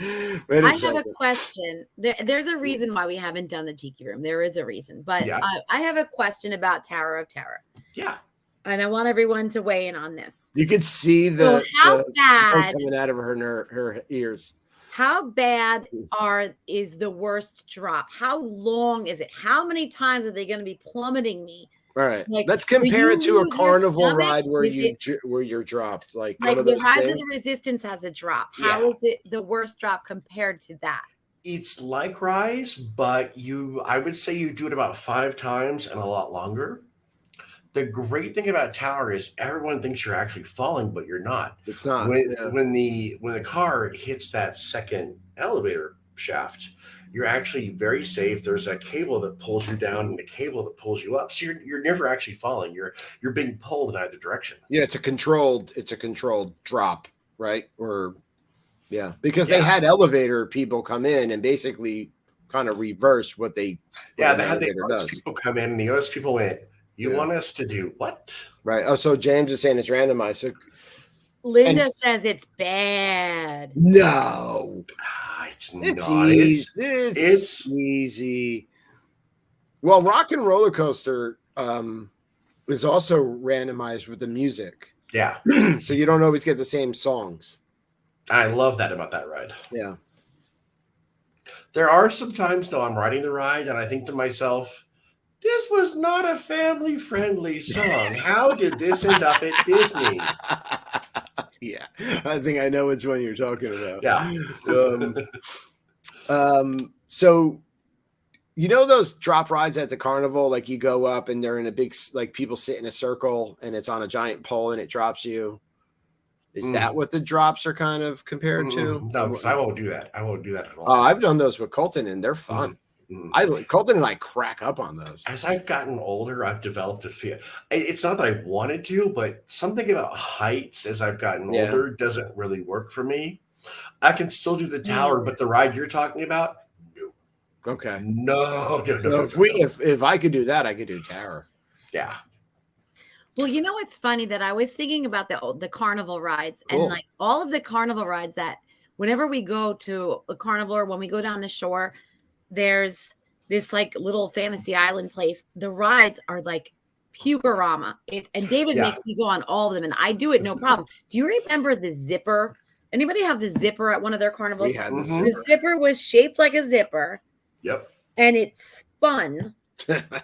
Wait a I second. have a question. There's a reason why we haven't done the tiki room. There is a reason, but I have a question about Tower of Terror. Yeah. And I want everyone to weigh in on this. You could see the smoke bad coming out of her ears. How bad is the worst drop? How long is it? How many times are they going to be plummeting me? All right, Like, let's compare it to a carnival stomach? ride where Is you're dropped. Like Like one of the those Rise of things. the Resistance has a drop. How is it the worst drop compared to that? It's like Rise, but I would say you do it about 5 times and a lot longer. The great thing about Tower is everyone thinks you're actually falling, but you're not. It's not. When the car hits that second elevator shaft, you're actually very safe. There's a cable that pulls you down and a cable that pulls you up. So you're never actually falling. You're being pulled in either direction. Yeah, it's a controlled drop, right? Or because they had elevator people come in and basically kind of reverse what they they had the OS people come in and the OS people went, you want us to do what? Right. Oh, so James is saying it's randomized. So Linda says it's bad. No. It's not. Easy. It's easy. Well, Rockin Roller Coaster is also randomized with the music. Yeah. So you don't always get the same songs. I love that about that ride. Yeah. There are some times, though, I'm riding the ride and I think to myself, this was not a family-friendly song. How did this end up at Disney? Yeah, I think I know which one you're talking about. Yeah. So, you know those drop rides at the carnival? Like you go up and they're in a big, like people sit in a circle and it's on a giant pole and it drops you. Is that what the drops are kind of compared to? No, because I won't do that. I won't do that at all. I've done those with Colton, and they're fun. Colton and I crack up on those. As I've gotten older, I've developed a fear. It's not that I wanted to, but something about heights as I've gotten older doesn't really work for me. I can still do the tower, but the ride you're talking about, no. Okay. No. So if I could do that, I could do tower. Yeah. Well, you know what's funny that I was thinking about the carnival rides and like all of the carnival rides that whenever we go to a carnival or when we go down the shore, there's this like little fantasy island place. The rides are like Pugarama. And David makes me go on all of them, and I do it no problem. Do you remember the zipper? Anybody have the zipper at one of their carnivals? We had the zipper. The zipper was shaped like a zipper. Yep. And it spun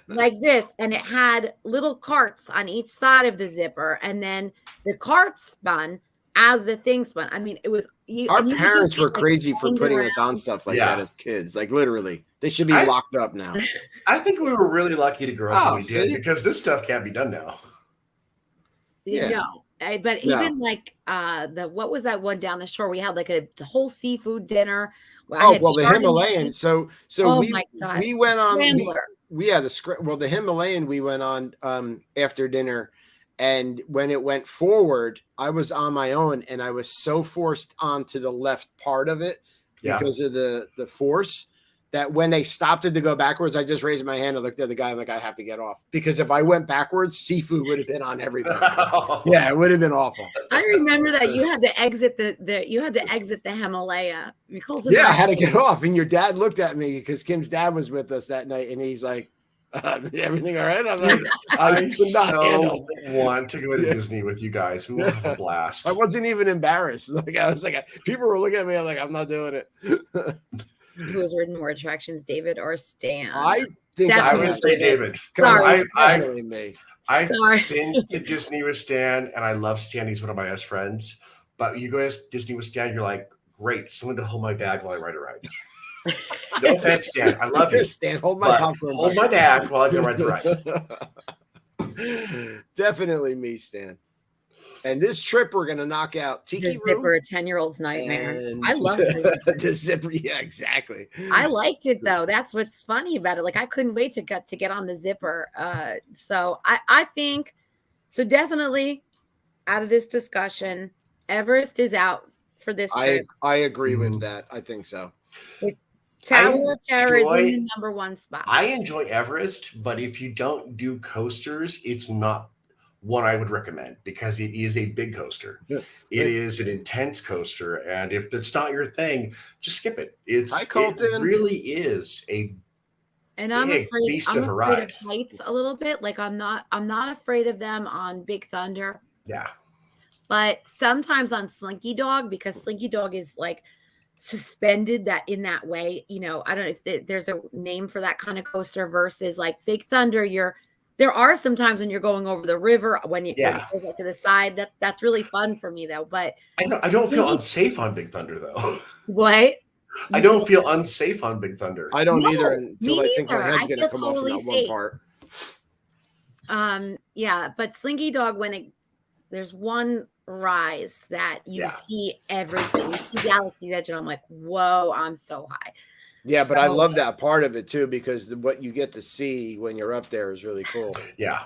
like this, and it had little carts on each side of the zipper, and then the carts spun as the thing spun. I mean, it was our parents were crazy for putting us on stuff like that as kids. Like literally, they should be locked up now. I think we were really lucky to grow up when we did, because this stuff can't be done now. No, but even like what was that one down the shore? We had like a whole seafood dinner. The Himalayan. So we went on. The Himalayan we went on after dinner, and when it went forward, I was on my own, and I was so forced onto the left part of it because of the force that when they stopped it to go backwards, I just raised my hand and looked at the guy. I'm like, I have to get off, because if I went backwards, seafood would have been on everything. Yeah, it would have been awful. I remember that you had to exit the Himalaya. I had to get off, and your dad looked at me because Kim's dad was with us that night, and he's like, everything all right? I'm like, I so want to go to Disney with you guys. We will have a blast. I wasn't even embarrassed. Like I was like, people were looking at me. I'm like, I'm not doing it. Who has ridden more attractions, David or Stan? I think I would say David. Sorry. I've been to Disney with Stan, and I love Stan. He's one of my best friends. But you go to Disney with Stan, you're like, great, someone to hold my bag while I ride a ride. No offense, Stan. I love you. Stan, hold my popcorn. Hold my bag while I go ride the ride. Definitely me, Stan. And this trip, we're going to knock out Tiki the zipper, a 10-year-old's nightmare. I love the zipper. Yeah, exactly. I liked it, though. That's what's funny about it. Like, I couldn't wait to get on the zipper. So I think, so definitely out of this discussion, Everest is out for this trip. I agree with that. I think so. It's Tower of Terror is in the number one spot. I enjoy Everest, but if you don't do coasters, it's not one I would recommend, because it is a big coaster. Yeah. It is an intense coaster, and if that's not your thing, just skip it. It really is a big beast of a ride. I'm afraid of heights a little bit. Like I'm not afraid of them on Big Thunder. Yeah. But sometimes on Slinky Dog, because Slinky Dog is like suspended in that way, I don't know if there's a name for that kind of coaster versus like Big Thunder. There are some times when you're going over the river when you go to the side. That's really fun for me though. But I don't feel unsafe on Big Thunder though. What? I don't feel unsafe on Big Thunder. I don't either until I think my head's going to come off in that one part. Yeah, but Slinky Dog, there's one rise that you see everything. You see Galaxy's Edge, and I'm like, whoa, I'm so high. Yeah, but I love that part of it too, because what you get to see when you're up there is really cool. Yeah.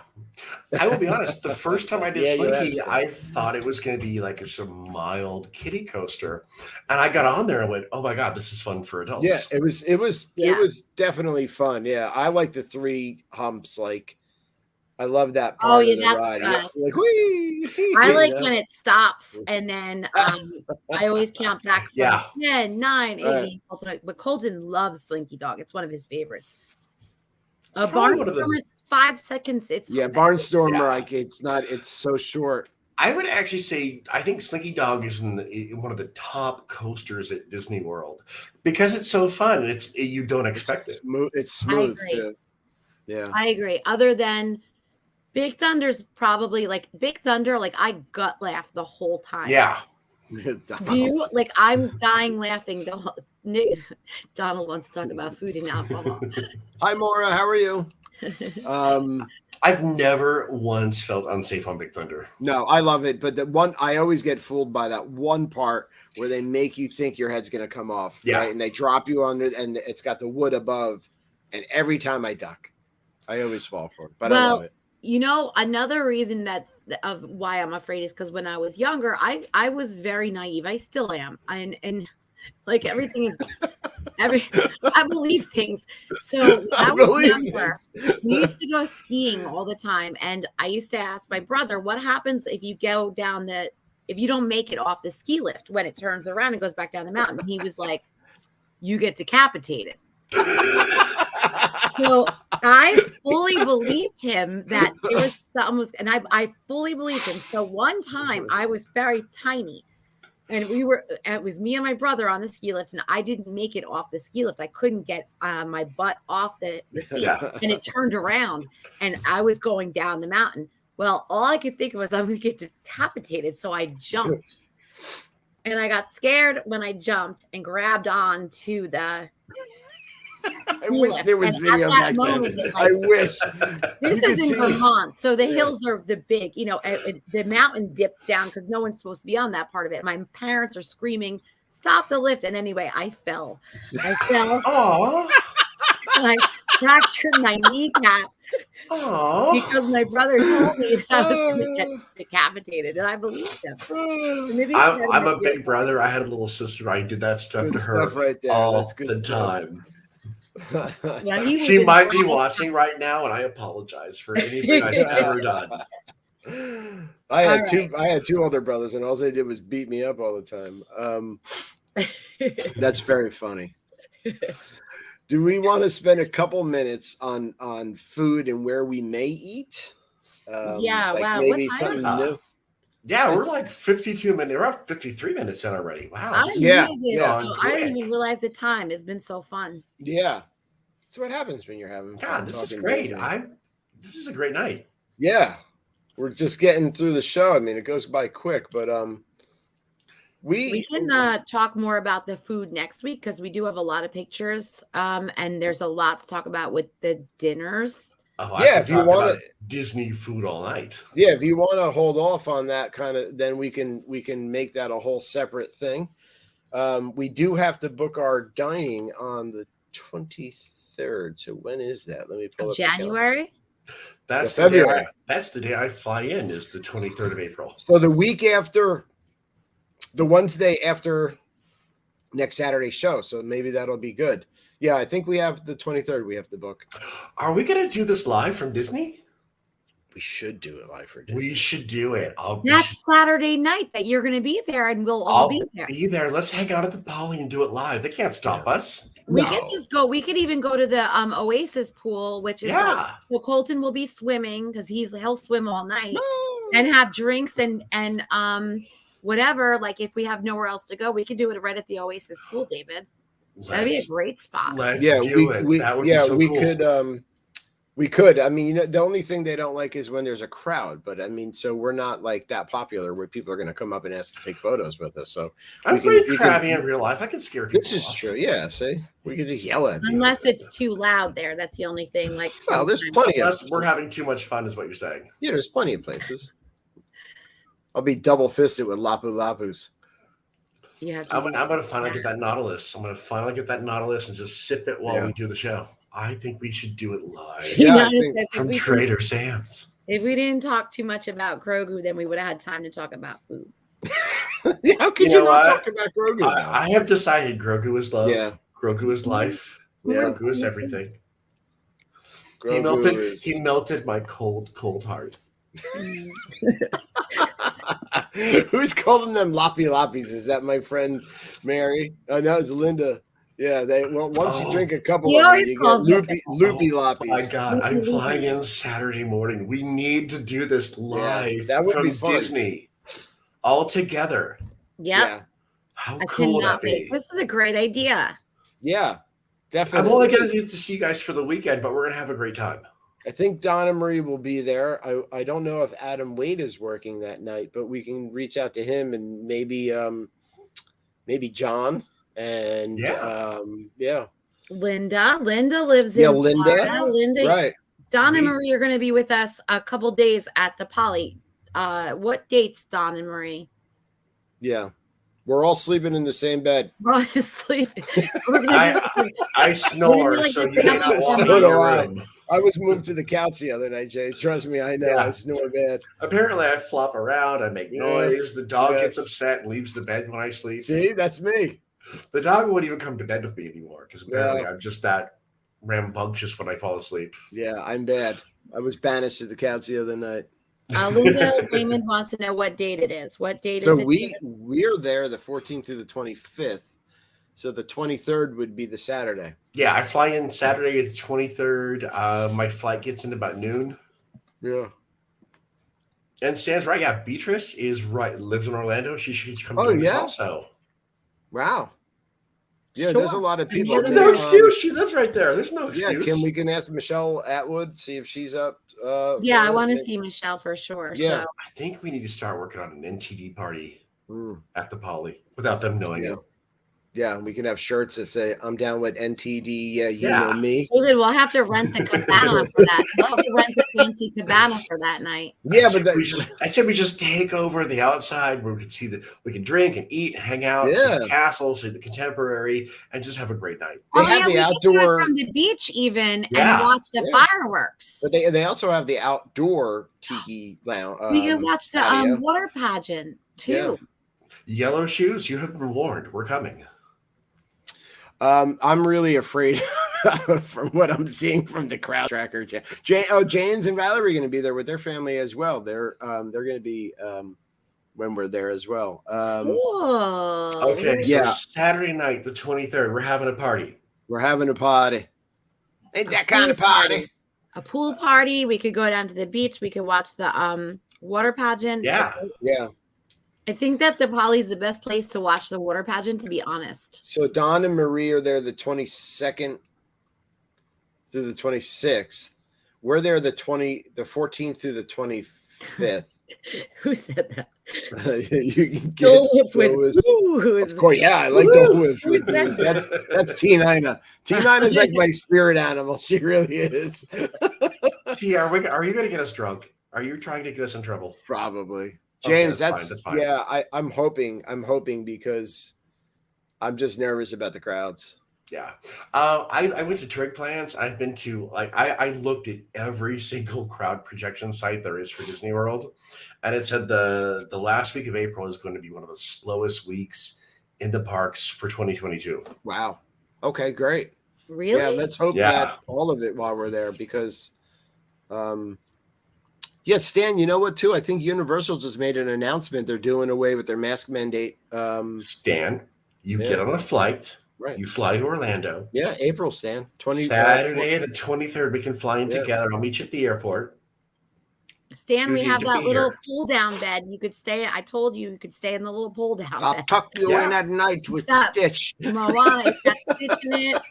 I will be honest, the first time I did Slinky, I thought it was going to be like a mild kiddie coaster. And I got on there and went, oh my God, this is fun for adults. Yeah, it was definitely fun. Yeah, I like the 3 humps. Like, I love that part of the ride. Fun. Like, whee! I like when it stops, and then I always count back from 10, 9, 8. Right. But Colton loves Slinky Dog. It's one of his favorites. Barnstormer is 5 seconds. Barnstormer, it's so short. I would actually say I think Slinky Dog is in one of the top coasters at Disney World, because it's so fun. And you don't expect it. It's smooth. Yeah, I agree. Other than Big Thunder's probably like Big Thunder, like I gut laugh the whole time. Yeah. I'm dying laughing. Donald wants to talk about food and alcohol. Hi, Maura. How are you? I've never once felt unsafe on Big Thunder. No, I love it. But the one, I always get fooled by that one part where they make you think your head's going to come off. Yeah. Right. And they drop you under, and it's got the wood above. And every time I duck, I always fall for it. But I love it. You know, another reason that of why I'm afraid is because when I was younger, I was very naive. I still am. And like everything is I believe things. So when I was younger, we used to go skiing all the time. And I used to ask my brother, what happens if you go down if you don't make it off the ski lift when it turns around and goes back down the mountain? And he was like, you get decapitated. So I fully believed him that there was something and I fully believed him. So one time I was very tiny and it was me and my brother on the ski lift and I didn't make it off the ski lift. I couldn't get my butt off the seat and it turned around and I was going down the mountain. Well, all I could think of was I'm going to get decapitated. So I jumped and I got scared when I jumped and grabbed on to the I wish there was video back then. I wish. This is in Vermont, so the hills are the big, the mountain dipped down because no one's supposed to be on that part of it. My parents are screaming, "Stop the lift!" And anyway, I fell. Oh, and I fractured my kneecap because my brother told me that I was going to get decapitated, and I believed him. I'm a big brother. I had a little sister. I did that stuff to her right there. all That's good the stuff. time. Yeah, she might be watching right now, and I apologize for anything I've ever done. I had two older brothers, and all they did was beat me up all the time. That's very funny. Do we want to spend a couple minutes on food and where we may eat? Wow. Maybe what time something is it? new. Yeah, we're like 52 minutes. We're at 53 minutes in already. Wow. I didn't even realize the time. It's been so fun. Yeah. That's what happens when you're having fun. God, this is great. This is a great night. Yeah. We're just getting through the show. I mean, it goes by quick, but we can talk more about the food next week because we do have a lot of pictures. And there's a lot to talk about with the dinners. Oh, yeah, if you want Disney food all night. Yeah, if you want to hold off on that kind of, then we can make that a whole separate thing. We do have to book our dining on the 23rd. So when is that? Let me pull up January. That's the day. That's the day I fly in. Is the 23rd of April. So the week after, the Wednesday after next Saturday's show. So maybe that'll be good. Yeah, I think we have the 23rd we have to book. Are we going to do this live from Disney? We should do it live for Disney. We should do it. That's Saturday night that you're going to be there and we'll all be there. Let's hang out at the Poly and do it live. They can't stop us. We could just go. We could even go to the Oasis pool, which is so Colton will be swimming because he'll swim all night and have drinks and whatever. Like if we have nowhere else to go, we could do it right at the Oasis pool, David. That'd be a great spot. Let's do it. That would be so cool. We could. I mean, the only thing they don't like is when there's a crowd. But I mean, so we're not like that popular where people are going to come up and ask to take photos with us. So I'm pretty crabby in real life. I can scare people. This is true. Yeah. See, we could just yell at people. Unless it's too loud there. That's the only thing. Like, well, there's plenty of. We're having too much fun, is what you're saying. Yeah, there's plenty of places. I'll be double fisted with Lapu Lapus. Yeah, I'm going to finally get that Nautilus. I'm going to finally get that Nautilus and just sip it while we do the show. I think we should do it live. Yeah, from Trader Sam's. If we didn't talk too much about Grogu, then we would have had time to talk about food. How could you not talk about Grogu? I have decided Grogu is love. Yeah. Grogu is life. Yeah. Grogu is everything. He melted my cold heart. Who's calling them Lappy Lappies? Is that my friend Mary? Oh, no, it's Linda. Yeah, once you drink a couple of them, you get loopy loppies. My God, I'm flying in Saturday morning. We need to do this live from Disney, all together. Yeah. How cool would that be? This is a great idea. Yeah, definitely. I'm only going to get to see you guys for the weekend, but we're going to have a great time. I think Donna Marie will be there. I don't know if Adam Wade is working that night, but we can reach out to him and maybe John. And Linda lives in Linda. Florida. Linda right. Don and Marie are going to be with us a couple days at the Poly. What dates, Don and Marie? Yeah. We're all sleeping in the same bed. We're all sleeping. I snore, so you may not want me in your room. I was moved to the couch the other night, Jay. Trust me, I know. Yeah. I snore bad. Apparently, I flop around. I make noise. The dog gets upset and leaves the bed when I sleep. See, that's me. The dog won't even come to bed with me anymore because apparently I'm just that rambunctious when I fall asleep. Yeah, I'm bad. I was banished to the couch the other night. Linda Raymond wants to know what date it is. What date is it? So we're there the 14th through the 25th. So the 23rd would be the Saturday. Yeah, I fly in Saturday the 23rd. My flight gets in about noon. Yeah. And Stan's right. Yeah, Beatrice lives in Orlando. She should come join us also. Wow. Yeah, sure. There's a lot of people. There's no excuse. She lives right there. There's no excuse. Yeah, we can ask Michelle Atwood, see if she's up. I want to see Michelle for sure. Yeah. So. I think we need to start working on an NTD party at the Poly without them knowing it. Yeah, we can have shirts that say, I'm down with NTD. Yeah, you know me. David, we'll have to rent the cabana for that. We'll have to rent the fancy cabana for that night. Yeah, I said we just take over the outside where we can we can drink and eat, hang out, see the castle, see the contemporary, and just have a great night. They have the outdoor from the beach even and watch the fireworks. But they also have the outdoor tiki lounge. We can watch the water pageant too. Yeah. Yellow shoes, you have been warned. We're coming. I'm really afraid from what I'm seeing from the crowd tracker. James and Valerie are going to be there with their family as well. They're going to be when we're there as well. Cool. Okay, so Saturday night, the 23rd, we're having a party. We're having a party. Ain't that kind of party? A pool party. We could go down to the beach. We could watch the water pageant. Yeah. I think that the Poly is the best place to watch the water pageant, to be honest. So Don and Marie are there the 22nd through the 26th. We're there the 14th through the 25th. Who said that? You can get Dole Whips with of course, I like Dole Whips with that's T9. T9 like my spirit animal. She really is. T, are you going to get us drunk? Are you trying to get us in trouble? Probably. James, that's fine. Yeah, I'm hoping because I'm just nervous about the crowds. Yeah. I went to Trig Plans. I've been to I looked at every single crowd projection site there is for Disney World, and it said the last week of April is going to be one of the slowest weeks in the parks for 2022. Wow. Okay, great. Really? Yeah, let's hope that all of it while we're there because yeah, Stan, you know what, too? I think Universal just made an announcement. They're doing away with their mask mandate. Stan, you get on a flight. Right. You fly to Orlando. Yeah, April, Stan. Saturday the 23rd, we can fly in together. I'll meet you at the airport. Stan, we have that little pull-down bed. You could stay. I told you could stay in the little pull-down bed. I'll tuck you in at night with Stitch. My wife got Stitch in it.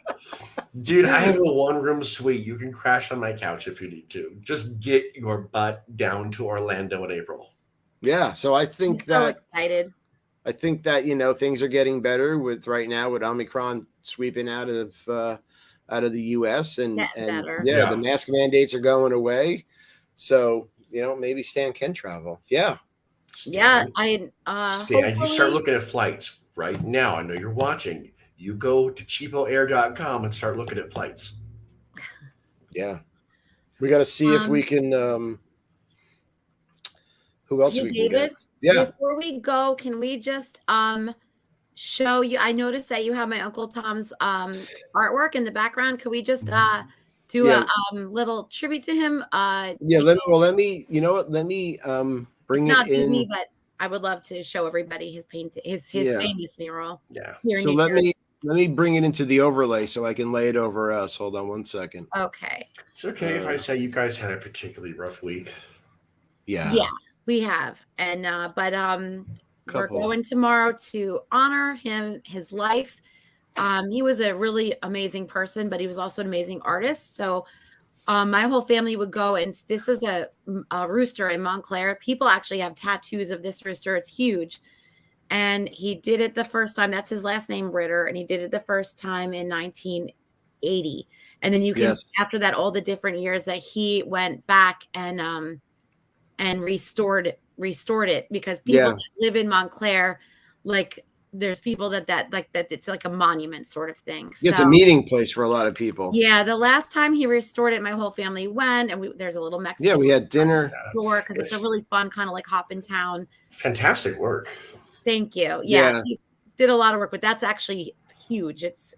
Dude, I have a one-room suite. You can crash on my couch if you need to. Just get your butt down to Orlando in April. Yeah, so I think I'm so excited. I think that things are getting better with Omicron sweeping out of the U.S. and the mask mandates are going away. So maybe Stan can travel. Yeah. Stan, you start looking at flights right now. I know you're watching. You go to cheapoair.com and start looking at flights. Yeah. We got to see if we can who else we can get. Yeah. Before we go, can we just show you? I noticed that you have my Uncle Tom's artwork in the background. Could we just do a little tribute to him? Let me bring it's not it in. Disney, but I would love to show everybody his famous mural. Yeah. So let me bring it into the overlay so I can lay it over us. Hold on 1 second. Okay. It's okay if I say you guys had a particularly rough week. Yeah. Yeah. We have, and we're going tomorrow to honor him, his life. He was a really amazing person, but he was also an amazing artist. So my whole family would go, and this is a rooster in Montclair. People actually have tattoos of this rooster. It's huge. And he did it the first time. That's his last name, Ritter. And he did it the first time in 1980. 80. And then you can Yes. see after that all the different years that he went back and restored it, because people that live in Montclair, like there's people that it's like a monument sort of thing. So, it's a meeting place for a lot of people. Yeah, the last time he restored it, my whole family went, and there's a little Mexican. Yeah, we had dinner. Because it's a really fun kind of like hop in town. Fantastic work. Thank you. Yeah, he did a lot of work, but that's actually huge. It's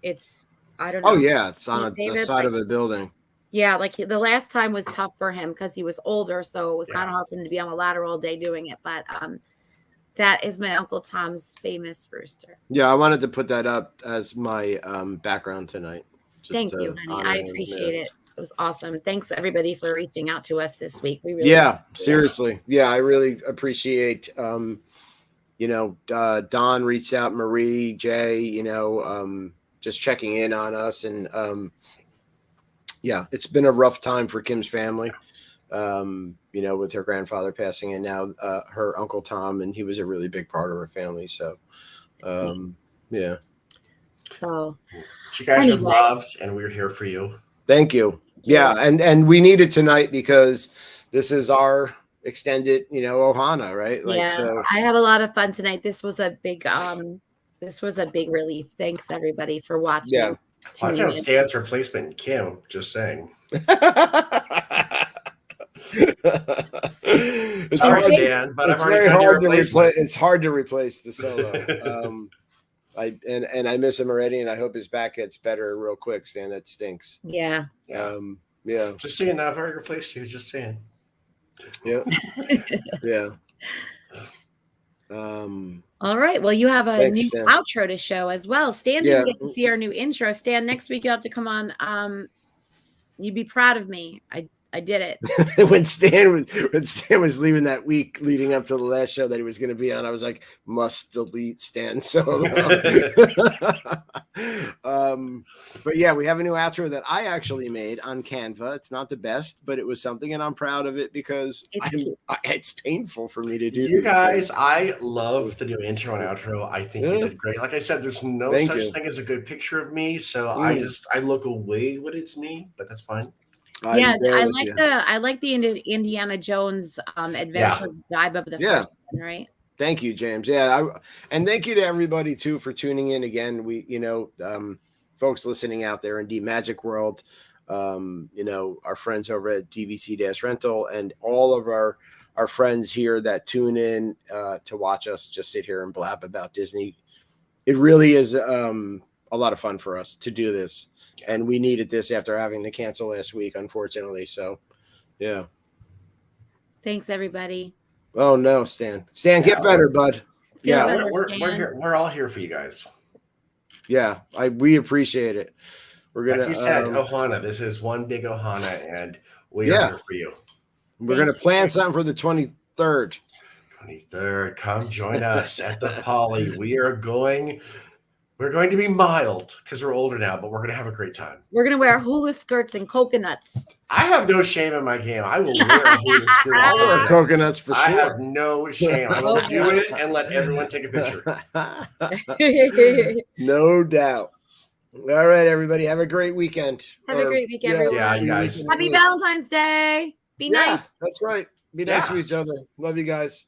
I don't know. Oh yeah, it's on the side of a building. Yeah, like the last time was tough for him because he was older, so it was kind of hard for him to be on the ladder all day doing it. But that is my Uncle Tom's famous rooster. Yeah, I wanted to put that up as my background tonight. Thank you, honey. I appreciate it. It was awesome. Thanks everybody for reaching out to us this week. We really seriously. Yeah, I really appreciate Don reached out, Marie, Jay, just checking in on us. And it's been a rough time for Kim's family. With her grandfather passing and now her Uncle Tom, and he was a really big part of her family. So So you guys are loved, and we're here for you. Thank you. Yeah, and we need it tonight because this is our extended, Ohana, right? So I had a lot of fun tonight. This was a big relief. Thanks everybody for watching. Yeah. I found Stan's replacement, Kim, just saying. It's Sorry, hard, Stan, but it's very hard to replace. It's hard to replace the solo. I miss him already, and I hope his back gets better real quick. Stan, that stinks. Yeah. Just saying, I've already replaced you. Just saying. Yeah. Yeah. All right. Well, you have a new outro to show as well. Stan didn't get to see our new intro. Stan, next week you have to come on. You'd be proud of me. I did it. when Stan was leaving that week leading up to the last show that he was going to be on, I was like, must delete Stan Solo. But yeah, we have a new outro that I actually made on Canva. It's not the best, but it was something, and I'm proud of it because it's painful for me to do. You guys, I love the new intro and outro. I think you did great. Like I said, there's no such thing as a good picture of me, so I look away when it's me, but that's fine. I like the Indiana Jones adventure vibe of the first one, right? Thank you, James. Yeah, and thank you to everybody too for tuning in again. We, folks listening out there in the Magic World, our friends over at DVC-Rental, and all of our friends here that tune in to watch us just sit here and blab about Disney. It really is a lot of fun for us to do this. And we needed this after having to cancel last week, unfortunately. So, yeah. Thanks, everybody. Oh, no, Stan. Stan, get better, bud. We're all here for you guys. Yeah, we appreciate it. We're going to... Like you said, Ohana. This is one big Ohana, and we are here for you. We're going to plan something for the 23rd. 23rd. Come join us at the Poly. We're going to be mild because we're older now, but we're going to have a great time. We're going to wear hula skirts and coconuts. I have no shame in my game. I will wear a hula skirt. I'll wear coconuts for sure. I have no shame. I will do it and let everyone take a picture. No doubt. All right, everybody. Have a great weekend. Have a great weekend, everyone. Yeah, you guys. Happy Valentine's Day. Be nice. That's right. Be nice to each other. Love you guys.